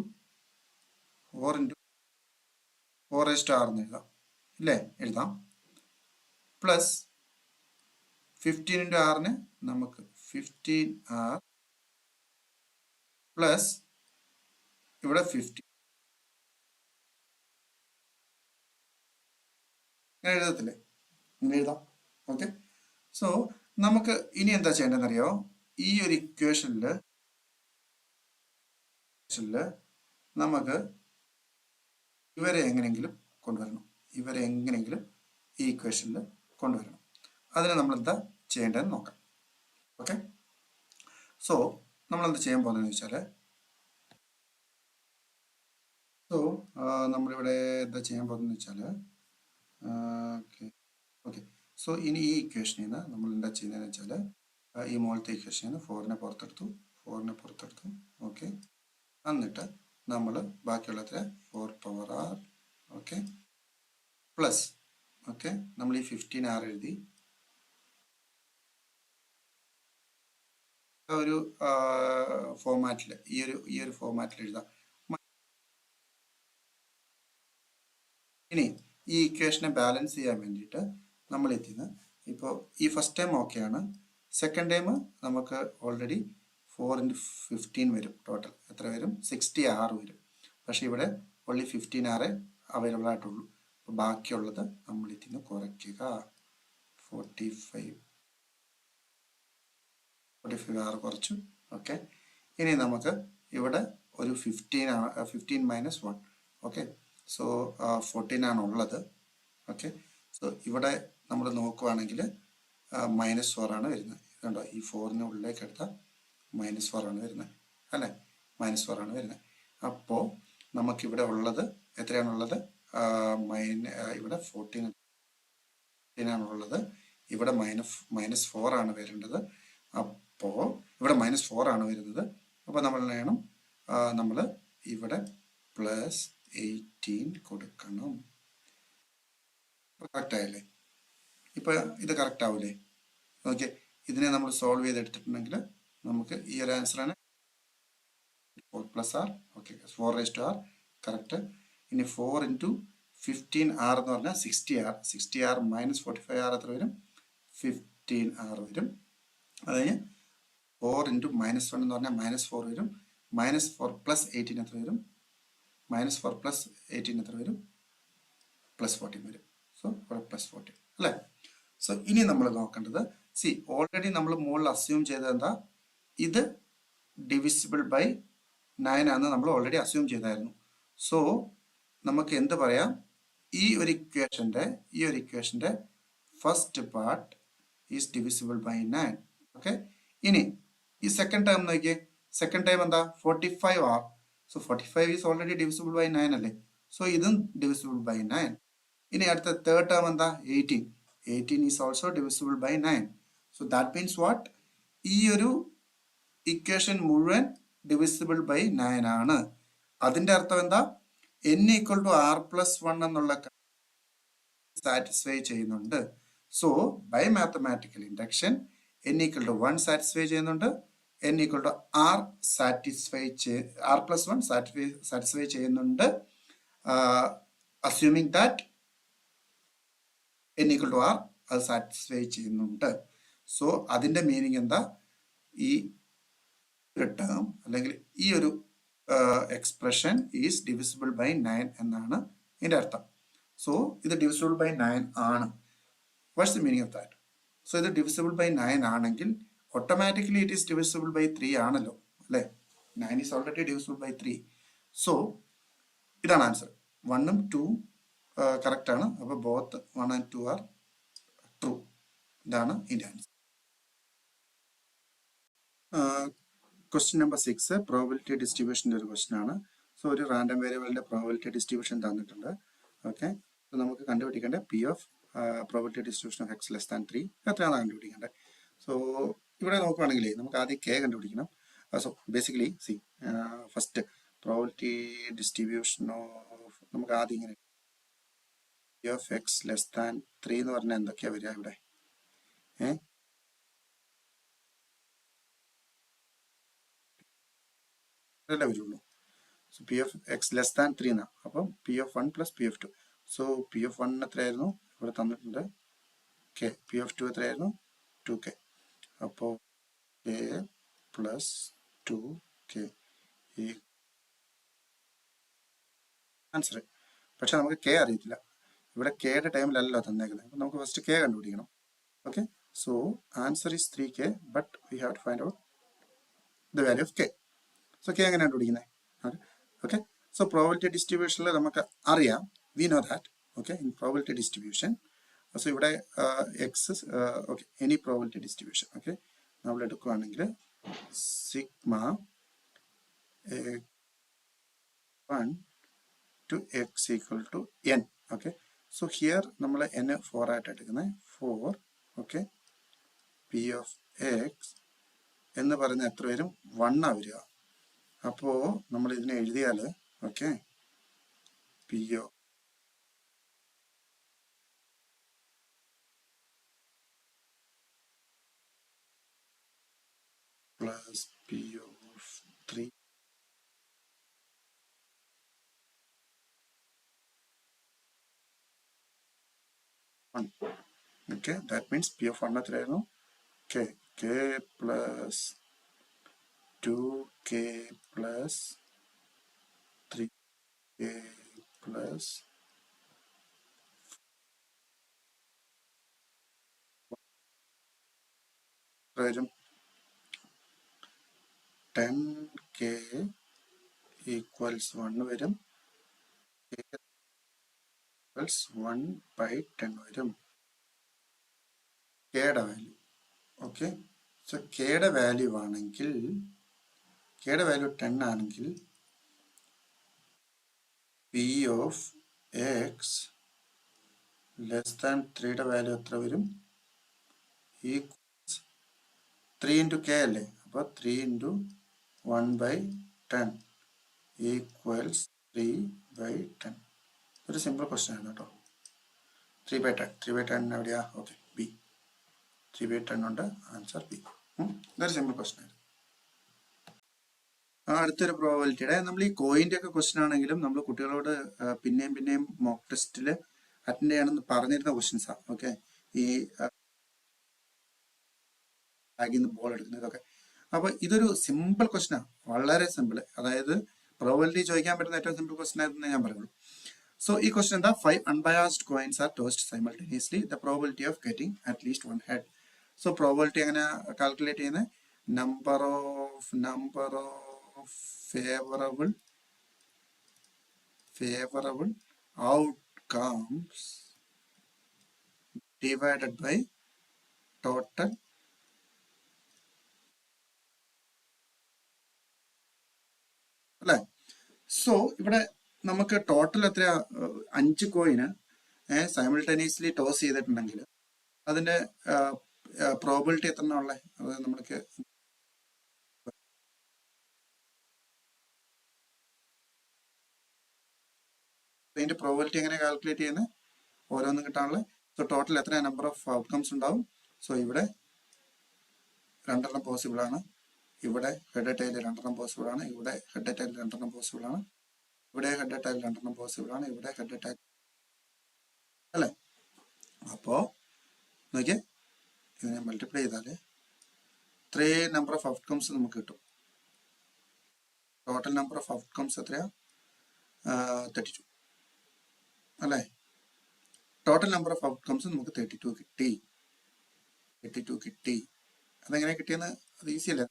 4r എന്ന് എഴുതാം, ഇല്ലേ? എഴുതാം. പ്ലസ് 15 ഇൻറ്റു ആറിന് നമുക്ക് 15r പ്ലസ് ഇവിടെ 50 ഇങ്ങനെ എഴുതത്തില്ലേ? ഇങ്ങനെ എഴുതാം. ഓക്കെ, സോ നമുക്ക് ഇനി എന്താ ചെയ്യേണ്ടതെന്ന് അറിയോ? ഈ ഒരു ഇക്വേഷനിൽ നമുക്ക് ഇവരെ എങ്ങനെയെങ്കിലും കൊണ്ടുവരണം. ഇവരെ എങ്ങനെയെങ്കിലും ഈ ഇക്വേഷനിൽ കൊണ്ടുവരണം. അതിന് നമ്മൾ എന്താ ചെയ്യേണ്ടതെന്ന് നോക്കാം. ഓക്കെ, സോ നമ്മളെന്താ ചെയ്യാൻ പോകുന്നതെന്ന് വെച്ചാൽ, സോ നമ്മളിവിടെ എന്താ ചെയ്യാൻ പോകുന്നതെന്ന് വെച്ചാൽ, ഓക്കെ, സോ ഇനി ഈ ഇക്വേഷനിൽ നിന്ന് നമ്മൾ എന്താ ചെയ്യുന്നതെന്ന് വെച്ചാൽ, ഈ മുകളിലത്തെ ഇക്വേഷനിൽ നിന്ന് 4നെ പുറത്തെടുത്തു. ഓക്കെ, എന്നിട്ട് നമ്മൾ ബാക്കിയുള്ളത്ര 4 power r, okay, plus, okay, നമ്മൾ ഈ 15r എഴുതി ഒരു ഫോമാറ്റിൽ, ഈ ഒരു ഫോമാറ്റിൽ എഴുതാം. ഇനി ഈ ഇക്വേഷനെ ബാലൻസ് ചെയ്യാൻ വേണ്ടിയിട്ട് നമ്മൾ എത്തിന്ന് ഇപ്പോൾ ഈ ഫസ്റ്റ് ടൈം ഓക്കെയാണ്. സെക്കൻഡ് ടൈം നമുക്ക് ഓൾറെഡി 4 × 15 വരും. ടോട്ടൽ എത്ര വരും? 60r വരും. പക്ഷേ ഇവിടെ ഓൺലി 15r അവൈലബിൾ ആയിട്ടുള്ളൂ. അപ്പോൾ ബാക്കിയുള്ളത് നമ്മൾ ഇതിന്ന് കുറയ്ക്കുക. 45r കുറച്ചു. ഓക്കെ, ഇനി നമുക്ക് ഇവിടെ ഒരു 15 - 1. ഓക്കെ, സോ 14 ആണ് ഉള്ളത്. ഓക്കെ, സോ ഇവിടെ നമ്മൾ നോക്കുവാണെങ്കിൽ -4 ആണ് വരുന്നത്. കണ്ടോ, ഈ 4ന് ഉള്ളിലേക്ക് എടുത്താൽ -4 ആണ് വരുന്നത്, അല്ലേ? -4 ആണ് വരുന്നത്. അപ്പോൾ നമുക്കിവിടെ ഉള്ളത് എത്രയാണുള്ളത്? ഇവിടെ 14 ആണുള്ളത്. ഇവിടെ -4 ആണ് വരേണ്ടത്. അപ്പോൾ ഇവിടെ -4 ആണ് വരുന്നത്. അപ്പോൾ നമ്മൾ വേണം, നമ്മൾ ഇവിടെ +18 കൊടുക്കണം. കറക്റ്റ് ആയല്ലേ? ഇപ്പോൾ ഇത് കറക്റ്റ് ആവില്ലേ? ഓക്കെ, ഇതിനെ നമ്മൾ സോൾവ് ചെയ്തെടുത്തിട്ടുണ്ടെങ്കിൽ നമുക്ക് ഈ ഒരു ആൻസറാണ് 4 + r. Okay, 4r correct. ഇനി 4 × 15r എന്ന് പറഞ്ഞാൽ 60r. 60r - 45r എത്ര വരും? 15r വരും. അത് കഴിഞ്ഞ് 4 × -1 എന്ന് പറഞ്ഞാൽ -4 വരും. -4 + 18 എത്ര വരും? -4 പ്ലസ് 18 എത്ര വരും? +14 വരും. സോ ഇവിടെ +14 അല്ലേ? സോ ഇനി നമ്മൾ നോക്കേണ്ടത് ഓൾറെഡി നമ്മൾ മുകളിൽ അസ്യൂം ചെയ്തത് എന്താ? ഇത് ഡിവിസിബിൾ ബൈ 9 ആണെന്ന് നമ്മൾ ഓൾറെഡി അസ്യൂം ചെയ്തായിരുന്നു. സോ നമുക്ക് എന്ത് പറയാം? ഈ ഒരു ഇക്വേഷന്റെ first part is divisible by 9. Okay, ഇനി ഈ സെക്കൻഡ് ടേം നോക്കിയേ. സെക്കൻഡ് ടേം എന്താ? 45R. So 45 is already divisible by 9 അല്ലേ? സോ ഇതും ഡിവിസിബിൾ ബൈ 9. ഇനി അടുത്ത തേർഡ് ടേം എന്താ? 18. 18 is also divisible by 9. So that means what? ഈ ഒരു ഇക്വേഷൻ മുഴുവൻ ഡിവിസിബിൾ ബൈ 9 ആണ്. അതിന്റെ അർത്ഥം എന്താ? n ഈക്വൽ ടു r+1 എന്നുള്ള സാറ്റിസ്ഫൈ ചെയ്യുന്നുണ്ട്. So by mathematical induction n equal to 1 satisfy ചെയ്യുന്നുണ്ട്. n equal to r+1 satisfy ചെയ്യുന്നുണ്ട്. Assuming that n equal to r അത് സാറ്റിസ്ഫൈ ചെയ്യുന്നുണ്ട്. സോ അതിന്റെ മീനിങ് എന്താ? ഈ ഒരു ടേം അല്ലെങ്കിൽ ഈ ഒരു എക്സ്പ്രഷൻ ഈസ് ഡിവിസിബിൾ ബൈ 9 എന്നാണ് ഇതിന്റെ അർത്ഥം. സോ ഇത് ഡിവിസിബിൾ ബൈ 9 ആണ്. What's the meaning of that? So ഇത് ഡിവിസിബിൾ ബൈ 9 ആണെങ്കിൽ automatically it is divisible by 3 ആണല്ലോ അല്ലേ? 9 is already divisible by 3. So ഇതാണ് ആൻസർ. 1ഉം 2ഉം കറക്റ്റ് ആണ്. അപ്പോൾ ബോത്ത് 1 and 2 ആർ ട്രൂ. ഇതാണ് ഇതിന്റെ ആൻസർ. ക്വസ്റ്റ്യൻ നമ്പർ 6 പ്രോബിലിറ്റി ഡിസ്ട്രിബ്യൂഷൻ്റെ ഒരു ക്വസ്റ്റ്യൻ ആണ്. സോ ഒരു റാൻഡം വേരിയബിളിന്റെ പ്രോബിലിറ്റി ഡിസ്ട്രിബ്യൂഷൻ തന്നിട്ടുണ്ട്. ഓക്കെ, നമുക്ക് കണ്ടുപിടിക്കേണ്ട P of probability distribution of x less than 3 എത്രയാണ് കണ്ടുപിടിക്കേണ്ടത്. സോ ഇവിടെ നോക്കുകയാണെങ്കിൽ നമുക്ക് ആദ്യം k കണ്ടുപിടിക്കണം. So basically first probability distribution of നമുക്ക് ആദ്യം ഇങ്ങനെ P of x less than 3 എന്ന് പറഞ്ഞാൽ എന്തൊക്കെയാണ് വരിക ഇവിടെ? അല്ലേ വരുള്ളൂ. So P of X less than 3 എന്നാണ്. അപ്പം P of 1 plus P of 2. So P of 1 എത്രയായിരുന്നു? ഇവിടെ തന്നിട്ടുണ്ട് കെ. പി ഓഫ് 2 എത്രയായിരുന്നു? 2k. അപ്പോൾ കെ പ്ലസ് 2k ഈ ആൻസർ. പക്ഷെ നമുക്ക് കെ അറിയത്തില്ല. ഇവിടെ കെയുടെ ടൈമിലല്ലോ തന്നേക്കുന്നത്. അപ്പം നമുക്ക് ഫസ്റ്റ് കെ കണ്ടുപിടിക്കണം. Okay, so answer is 3k, but we have to find out the value of K. So K എങ്ങനെ കണ്ടുപിടിക്കുന്നത്? ഓക്കെ, സോ പ്രോബിലിറ്റി ഡിസ്ട്രിബ്യൂഷനിൽ നമുക്ക് അറിയാം, we know that. Okay, in probability distribution so ഇവിടെ X okay any probability distribution okay നമ്മൾ എടുക്കുകയാണെങ്കിൽ sigma 1 to x equal to n. ഓക്കെ, സോ ഹിയർ നമ്മൾ n 4 ആയിട്ട് എടുക്കുന്നത് 4. ഓക്കെ, പി ഓഫ് എക്സ് എന്ന് പറയുന്ന എത്ര വരും? 1 വരിക. അപ്പോൾ നമ്മൾ ഇതിനെ എഴുതിയാൽ okay P O plus P of 3 1. Okay, that means P of 1 എത്രയായിരുന്നു? K. K plus 2k plus 3k plus 10k equals 1 വരും. k equals 1 by 10 വരും. kയുടെ വാല്യൂ. ഓക്കെ, സോ kയുടെ വാല്യൂ ആണെങ്കിൽ kയുടെ വാല്യൂ 10 ആണെങ്കിൽ P of X less than 3യുടെ വാല്യൂ എത്ര വരും? ഈക്വൽസ് 3 into k അല്ലേ? അപ്പോൾ 3 into 1 by 10 ഈക്വൽസ് 3 by 10. ഒരു സിമ്പിൾ ക്വസ്റ്റ്യൻ ആണ് കേട്ടോ. 3 by 10. 3 by 10 എവിടെയാ? Okay, B. 3 by 10 ഉണ്ട്, ആൻസർ ബി. ഇതൊരു സിമ്പിൾ ക്വസ്റ്റ്യൻ ആയിരുന്നു. അടുത്തൊരു പ്രോബിലിറ്റിയുടെ നമ്മൾ ഈ കോയിൻ്റെ ഒക്കെ ക്വസ്റ്റ്യൻ ആണെങ്കിലും നമ്മൾ കുട്ടികളോട് പിന്നെയും മോക്ക് ടെസ്റ്റിൽ അറ്റൻഡ് ചെയ്യണമെന്ന് പറഞ്ഞിരുന്ന ക്വസ്റ്റ്യൻസാണ്. ഓക്കെ, ഈ ബാഗിൽ നിന്ന് ബോൾ എടുക്കുന്നത് ഇതൊക്കെ. അപ്പോൾ ഇതൊരു സിമ്പിൾ ക്വസ്റ്റ്യനാണ്, വളരെ സിമ്പിൾ. അതായത് പ്രോബബിലിറ്റി ചോദിക്കാൻ പറ്റുന്ന ഏറ്റവും സിമ്പിൾ ക്വസ്റ്റൻ ആയിരുന്നു ഞാൻ പറയുള്ളൂ. സോ ഈ ക്വസ്റ്റൻ എന്താ? 5 unbiased coins R tossed simultaneously, the probability of getting at least 1 head. So probability എങ്ങനെ കാൽക്കുലേറ്റ് ചെയ്യുന്നത്? Number of favorable outcomes divided by total അല്ലേ? സോ ഇവിടെ നമുക്ക് ടോട്ടൽ എത്രയാ? 5 കോയിന് സൈമിൾട്ടേനിയസ്ലി ടോസ് ചെയ്തിട്ടുണ്ടെങ്കിൽ അതിന്റെ പ്രോബിലിറ്റി എത്ര ഉള്ളത്? അത് നമ്മൾക്ക് അതിന്റെ പ്രോബിലിറ്റി എങ്ങനെ കാൽക്കുലേറ്റ് ചെയ്യുന്നത്? ഓരോന്നും കിട്ടാനുള്ള. സോ ടോട്ടൽ എത്ര നമ്പർ ഓഫ് ഔട്ട്കംസ് ഉണ്ടാവും? സോ ഇവിടെ 2 പോസിബിൾ ആണ്, ഇവിടെ ഹെഡ് ടൈൽ 2 പോസിബിൾ ആണ്, ഇവിടെ ഹെഡ് ടൈൽ 2 പോസിബിൾ ആണ്, ഇവിടെ ഹെഡ് ടൈൽ 2 പോസിബിൾ ആണ്, ഇവിടെ ഹെഡ് ടൈൽ അല്ലേ? അപ്പോ നോക്കിയേ, ഇതിനെ മൾട്ടിപ്ലൈ ചെയ്താൽ ഇത്രയും നമ്പർ ഓഫ് ഔട്ട്കംസ് നമുക്ക് കിട്ടും. ടോട്ടൽ നമ്പർ ഓഫ് ഔട്ട്കംസ് എത്രയാ? 32 അല്ലേ? ടോട്ടൽ നമ്പർ ഓഫ് ഔട്ട്കംസ് നമുക്ക് 32 കിട്ടി. അതെങ്ങനെ കിട്ടിയെന്ന് അത് ഈസി അല്ലേ?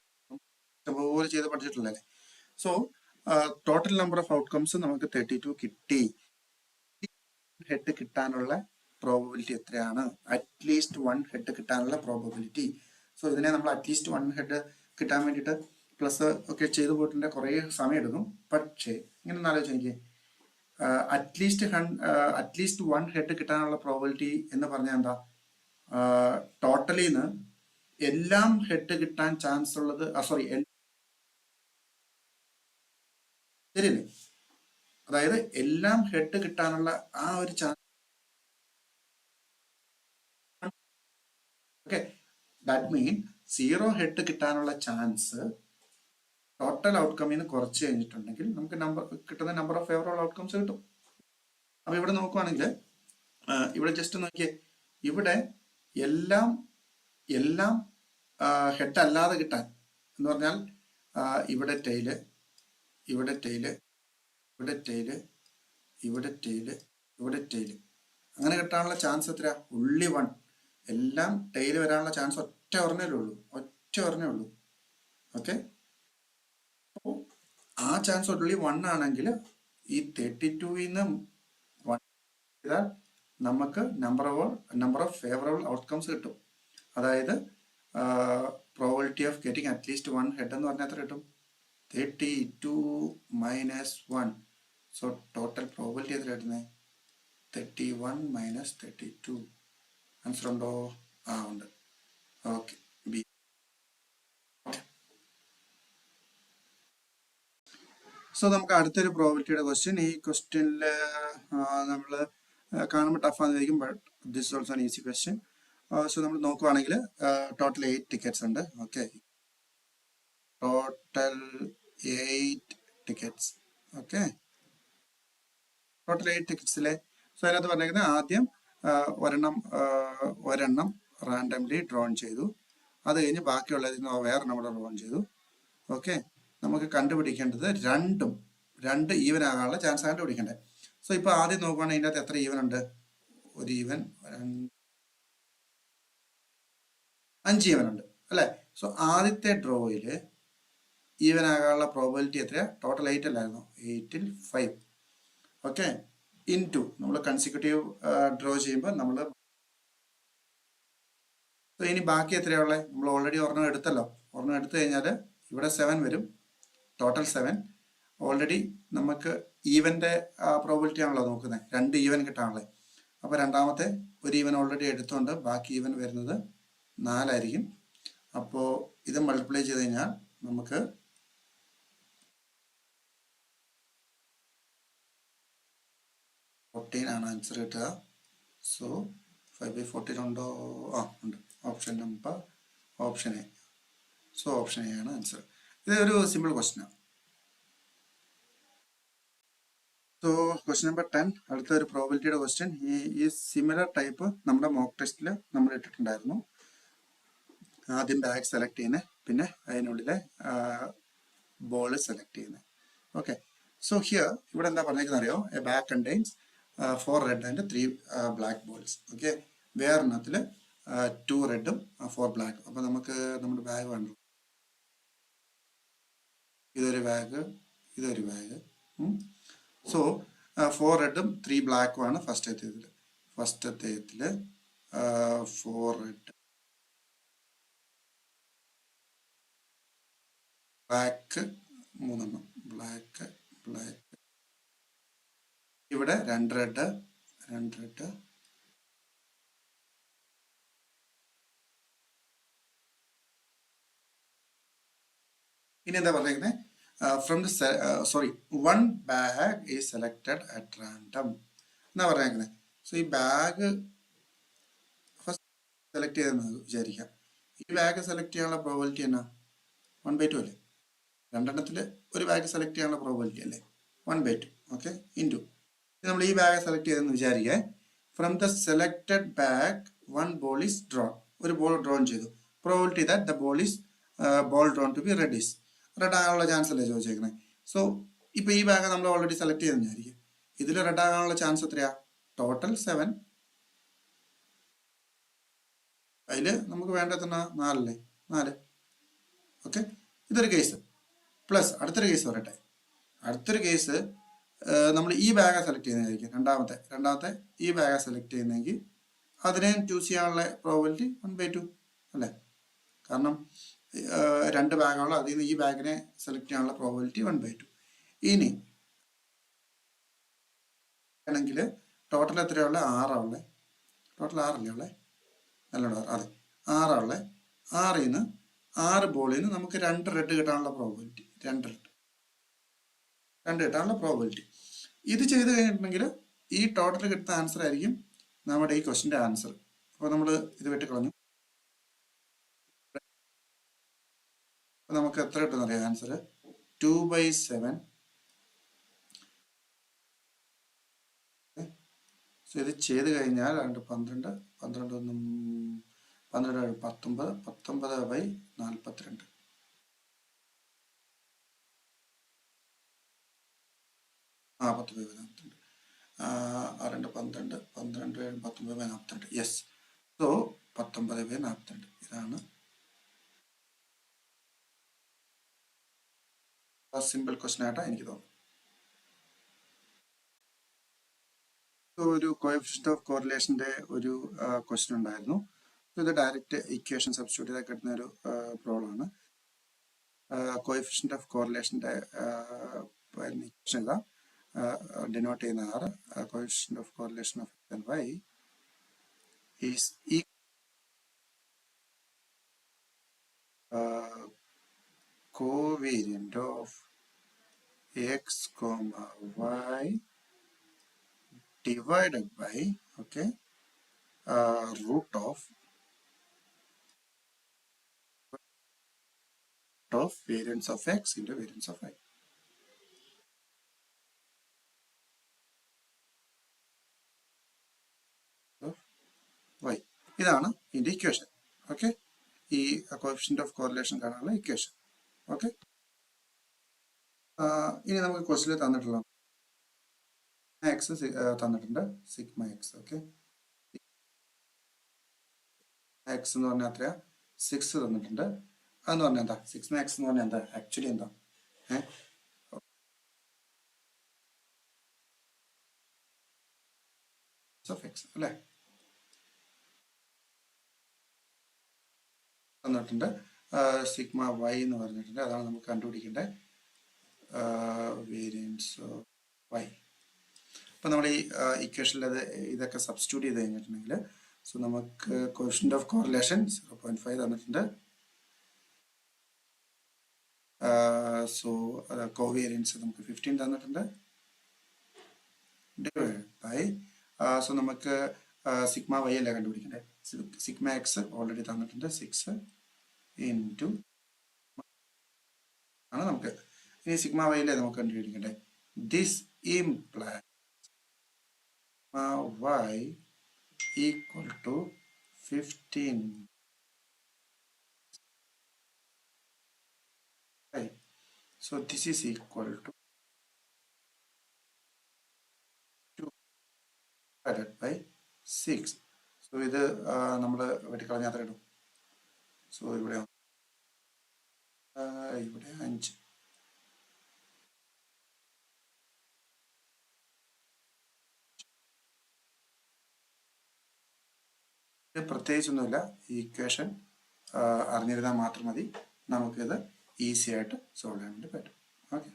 ഇഷ്ടംപോലെ ചെയ്ത് പഠിച്ചിട്ടുള്ളല്ലേ? So total number of outcomes നമുക്ക് 32 കിട്ടി. ഹെഡ് കിട്ടാനുള്ള പ്രോബബിലിറ്റി എത്രയാണ്? അറ്റ്ലീസ്റ്റ് 1 ഹെഡ് കിട്ടാനുള്ള പ്രോബബിലിറ്റി. സോ ഇതിനെ നമ്മൾ അറ്റ്ലീസ്റ്റ് 1 ഹെഡ് കിട്ടാൻ വേണ്ടിയിട്ട് പ്ലസ് ഒക്കെ ചെയ്തു പോയിട്ടുണ്ട്, കുറേ സമയം എടുക്കും. പക്ഷേ ഇങ്ങനെ ഒന്ന് ആലോചിച്ച് എനിക്ക് അറ്റ്ലീസ്റ്റ് 1 ഹെഡ് കിട്ടാനുള്ള പ്രോബബിലിറ്റി എന്ന് പറഞ്ഞാൽ എന്താ? ടോട്ടലിന്ന് എല്ലാം ഹെഡ് കിട്ടാൻ ചാൻസ് ഉള്ളത്, ശരിയല്ലേ? അതായത് എല്ലാം ഹെഡ് കിട്ടാനുള്ള ആ ഒരു chance. Okay, that mean 0 head കിട്ടാനുള്ള ചാൻസ് ടോട്ടൽ ഔട്ട്കമ്മിൽ നിന്ന് കുറച്ച് കഴിഞ്ഞിട്ടുണ്ടെങ്കിൽ നമുക്ക് കിട്ടുന്ന നമ്പർ ഓഫ് ഫേവറബിൾ ഔട്ട്കംസ് കിട്ടും. അപ്പൊ ഇവിടെ നോക്കുവാണെങ്കിൽ ഇവിടെ ജസ്റ്റ് നോക്കിയേ, ഇവിടെ എല്ലാം ഹെഡ് അല്ലാതെ കിട്ടാൻ എന്ന് പറഞ്ഞാൽ ഇവിടെ ടൈല്, ഇവിടെ ടൈല്, ഇവിടെ ടൈല്, ഇവിടെ ടൈല്, ഇവിടെ ടൈല്, അങ്ങനെ കിട്ടാനുള്ള ചാൻസ് എത്രയാ? only 1. എല്ലാം ടൈല് വരാനുള്ള ചാൻസ് ഒറ്റ ഒരെണ്ണേ ഉള്ളൂ. ഓക്കെ, അപ്പോൾ ആ ചാൻസ് only 1 ആണെങ്കിൽ ഈ 32ന്ന് 1 ചെയ്താൽ നമുക്ക് നമ്പർ ഓഫ് ഫേവറബിൾ ഔട്ട്കംസ് കിട്ടും. അതായത് probability of getting at least 1 head എന്ന് പറഞ്ഞാൽ എത്ര കിട്ടും? 32 മൈനസ് 1. സോ ടോട്ടൽ പ്രോബിലിറ്റി എത്ര കിട്ടുന്നത്? 31 മൈനസ് 32. ആൻസർ ഉണ്ടോ? ഉണ്ട്. Okay, B. സോ നമുക്ക് അടുത്തൊരു പ്രോബിലിറ്റിയുടെ ക്വസ്റ്റ്യൻ. ഈ ക്വസ്റ്റ്യനിൽ നമ്മൾ കാണുമ്പോൾ ടഫാന്നിരിക്കും, but this also an easy question. So നമ്മൾ നോക്കുവാണെങ്കിൽ ടോട്ടൽ 8 ടിക്കറ്റ്സ് ഉണ്ട്. Okay, total 8 tickets. Okay, total 8 ടിക്കറ്റ്സിലെ സോ അതിനകത്ത് പറഞ്ഞിരിക്കുന്നത് ആദ്യം ഒരെണ്ണം റാൻഡംലി ഡ്രോൺ ചെയ്തു. അത് കഴിഞ്ഞ് ബാക്കിയുള്ളതിൽ നിന്ന് വേറെ നമ്മൾ ഡ്രോൺ ചെയ്തു. ഓക്കെ, നമുക്ക് കണ്ടുപിടിക്കേണ്ടത് രണ്ട് ഈവൻ ആകാനുള്ള ചാൻസ് കണ്ടുപിടിക്കേണ്ടത്. സോ ഇപ്പോൾ ആദ്യം നോക്കുകയാണെങ്കിൽ ഇതിൻ്റെ അകത്ത് എത്ര ഈവൻ ഉണ്ട്? ഒരു ഈവൻ, 5 ഈവൻ ഉണ്ട് അല്ലേ? സോ ആദ്യത്തെ ഡ്രോയിൽ ഈവൻ ആകാനുള്ള പ്രോബിലിറ്റി എത്രയാ? ടോട്ടൽ 8 അല്ലായിരുന്നു, 8ൽ 5. ഓക്കെ, ഇൻറ്റു നമ്മൾ കൺസിക്യൂട്ടീവ് ഡ്രോ ചെയ്യുമ്പോൾ നമ്മൾ ഇനി ബാക്കി എത്രയുള്ളത്? നമ്മൾ ഓൾറെഡി ഒരെണ്ണം എടുത്തല്ലോ. ഒരെണ്ണം എടുത്തു കഴിഞ്ഞാൽ ഇവിടെ 7 വരും, ടോട്ടൽ 7. ഓൾറെഡി നമുക്ക് ഈവൻ്റെ പ്രോബിലിറ്റി ആണല്ലോ നോക്കുന്നത്, 2 ഈവൻ കിട്ടാനുള്ളത്. അപ്പോൾ രണ്ടാമത്തെ ഒരു ഈവൻ ഓൾറെഡി എടുത്തുകൊണ്ട് ബാക്കി ഈവൻ വരുന്നത് 4 ആയിരിക്കും. അപ്പോൾ ഇത് മൾട്ടിപ്ലൈ ചെയ്ത് കഴിഞ്ഞാൽ നമുക്ക് 14 ആണ് ആൻസർ കിട്ടുക. സോ 5/14 ഉണ്ടോ? ഉണ്ട്. Option A. So option A ആണ് ആൻസർ. ഇതൊരു സിമ്പിൾ ക്വസ്റ്റ്യൻ ആണ്. സോ ക്വസ്റ്റ്യൻ നമ്പർ 10, അടുത്തൊരു പ്രോബിലിറ്റിയുടെ ക്വസ്റ്റ്യൻ. ഈ സിമിലർ ടൈപ്പ് നമ്മുടെ മോക്ക് ടെസ്റ്റിൽ നമ്മൾ ഇട്ടിട്ടുണ്ടായിരുന്നു. ആദ്യം ബാഗ് സെലക്ട് ചെയ്യുന്നത്, പിന്നെ അതിനുള്ളിലെ ബോൾ സെലക്ട് ചെയ്യുന്നത്. ഓക്കെ, സോ ഹിയർ ഇവിടെ എന്താ പറഞ്ഞേക്കുന്നത് അറിയോ, A bag contains 4 red and 3 black balls. Okay, വേറെണ്ണത്തിൽ 2 റെഡും 4 ബ്ലാക്കും. അപ്പോൾ നമുക്ക് നമ്മുടെ ബാഗ് വേണ്ട, ഇതൊരു ബാഗ്, ഇതൊരു ബാഗ്. സോ 4 റെഡും 3 ബ്ലാക്കും ആണ് ഫസ്റ്റത്തേതിൽ. 4 റെഡ്, ബ്ലാക്ക് 3 ബ്ലാക്ക്, ഇവിടെ 2 റെഡ്, ഇനി എന്താ പറഞ്ഞേക്കുന്നത്, from the sorry 1 bag is selected at random എന്നാ പറഞ്ഞേക്കുന്നത്. സോ ഈ ബാഗ് ഫസ്റ്റ് സെലക്ട് ചെയ്തെന്ന് വിചാരിക്കാം. ഈ ബാഗ് സെലക്ട് ചെയ്യാനുള്ള പ്രോബിലിറ്റി എന്നാ 1/2 അല്ലേ? രണ്ടെണ്ണത്തിൽ ഒരു ബാഗ് സെലക്ട് ചെയ്യാനുള്ള പ്രോബിലിറ്റി അല്ലേ 1/2. ഓക്കെ, ഇൻറ്റു നമ്മൾ ഈ ബാഗ് സെലക്ട് ചെയ്തെന്ന് വിചാരിക്കേ. From the selected bag 1 ball is drawn, ഒരു ബോൾ ഡ്രോൺ ചെയ്തു. Probability that the ball drawn to be red is, red ആകാനുള്ള ചാൻസ് അല്ലേ ചോദിച്ചേക്കുന്നത്. സോ ഇപ്പോൾ ഈ ബാഗ് നമ്മൾ ഓൾറെഡി സെലക്ട് ചെയ്തെന്ന് വിചാരിക്കും. ഇതിൽ റെഡ് ആകാനുള്ള ചാൻസ് എത്രയാ? ടോട്ടൽ 7. അതിൽ നമുക്ക് വേണ്ടത് 4 അല്ലേ? 4. ഓക്കെ, ഇതൊരു കേസ്. പ്ലസ് അടുത്തൊരു കേസ് പറയട്ടെ. അടുത്തൊരു കേസ് നമ്മൾ ഈ ബാഗ സെലക്ട് ചെയ്യുന്നതായിരിക്കും. രണ്ടാമത്തെ ഈ ബാഗ സെലക്ട് ചെയ്യുന്നതെങ്കിൽ അതിനെ ചൂസ് ചെയ്യാനുള്ള പ്രോബിലിറ്റി 1/2 അല്ലേ? കാരണം 2 ബാഗുള്ള അതിൽ നിന്ന് ഈ ബാഗിനെ സെലക്ട് ചെയ്യാനുള്ള പ്രോബിലിറ്റി 1/2. ഇനി ആണെങ്കിൽ ടോട്ടൽ എത്രയുള്ള? 6 ടോട്ടൽ 6 അല്ലേ? നല്ലോണം അതെ, 6 6 നിന്ന് 6 ബോളിൽ നിന്ന് നമുക്ക് 2 റെഡ് കിട്ടാനുള്ള പ്രോബിലിറ്റി, 2 കിട്ടാനുള്ള പ്രോബിലിറ്റി. ഇത് ചെയ്ത് കഴിഞ്ഞിട്ടുണ്ടെങ്കിൽ ഈ ടോട്ടൽ കിട്ടുന്ന ആൻസർ ആയിരിക്കും നമ്മുടെ ഈ ക്വസ്റ്റിൻ്റെ ആൻസർ. അപ്പോൾ നമ്മൾ ഇത് വെട്ടിക്കളഞ്ഞു. അപ്പോൾ നമുക്ക് എത്ര കിട്ടുന്ന അറിയാം ആൻസർ? 2/7. സോ ഇത് ചെയ്ത് കഴിഞ്ഞാൽ 12 12 12 19 19/42. ആ 10/42. 6 12 12 19/42. Yes, so 19/42. ഇതാണ് സിമ്പിൾ ക്വസ്റ്റൻ ആയിട്ടാണ് എനിക്ക് തോന്നുന്നത്. ഒരു കോഎഫിഷ്യന്റ് ഓഫ് കോറിലേഷന്റെ ഒരു ക്വസ്റ്റൻ ഉണ്ടായിരുന്നു. ഇത് ഡയറക്റ്റ് ഇക്വേഷൻ സബ്സ്റ്റിറ്റ്യൂട്ട് ചെയ്താൽ കിട്ടുന്ന ഒരു പ്രോബ്ലം ആണ്. കോഎഫിഷ്യന്റ് ഓഫ് കോറിലേഷന്റെ ഇക്വേഷൻ ഇതാ, ഡിനോട്ട് ചെയ്യുന്ന R. Coefficient of correlation of X and Y is covariant of X, Y divided by root of variance of X into variance of Y. Y ഇതാണ് ഇതിന്റെ ഇക്വേഷൻ. ഓക്കെ, ഈ കോഎഫിഷ്യന്റ് ഓഫ് കോറിലേഷൻ കാണാനുള്ള ഇക്വേഷൻ. ഓക്കെ, ഇനി നമുക്ക് ക്വസ്റ്റിൽ തന്നിട്ടുള്ള എക്സ് തന്നിട്ടുണ്ട്, സിഗ്മ എക്സ്. ഓക്കെ, എക്സ് എന്ന് പറഞ്ഞാൽ എത്രയാ? 6 തന്നിട്ടുണ്ട്. അതെന്ന് പറഞ്ഞാൽ എന്താ? സിഗ്മ എക്സ് എന്ന് പറഞ്ഞാൽ എന്താ? ആക്ച്വലി എന്താ? ഓഫ് എക്സ് അല്ലേ? തന്നിട്ടുണ്ട്. സിഗ്മ വൈ എന്ന് പറഞ്ഞിട്ടുണ്ട്. അതാണ് നമുക്ക് കണ്ടുപിടിക്കേണ്ടത്, വേരിയൻസ് ഓഫ് വൈ. അപ്പം നമ്മൾ ഈ ഇക്വേഷനിൽ ഇതൊക്കെ സബ്സ്റ്റിറ്റ്യൂട്ട് ചെയ്ത് കഴിഞ്ഞിട്ടുണ്ടെങ്കിൽ സോ നമുക്ക് കോഎഫിഷ്യന്റ് ഓഫ് കോറിലേഷൻ 0.5 തന്നിട്ടുണ്ട്. സോ കോവേരിയൻസ് നമുക്ക് 15 തന്നിട്ടുണ്ട്. ഡിവൈഡ് ബൈ സോ നമുക്ക് സിഗ്മ വൈ അല്ലേ കണ്ടുപിടിക്കണ്ടേ? സിഗ്മ എക്സ് ഓൾറെഡി തന്നിട്ടുണ്ട്, 6 ഇൻറ്റു ആണ് നമുക്ക്. ഇനി സിഗ്മ വൈയിലെ നമുക്ക് കണ്ടുപിടിക്കണ്ടേ? This imply y equal to 15. Right. So this is equal to divided by 6. So ഇത് നമ്മൾ വെട്ടിക്കളഞ്ഞ അത്ര ഇടും. സോ ഇവിടെ 5. പ്രത്യേകിച്ചൊന്നുമില്ല, ഈ ഇക്വേഷൻ അറിഞ്ഞിരുന്നാൽ മാത്രം മതി, നമുക്കിത് ഈസി ആയിട്ട് സോൾവ് ചെയ്യാൻ വേണ്ടി പറ്റും. ഓക്കെ.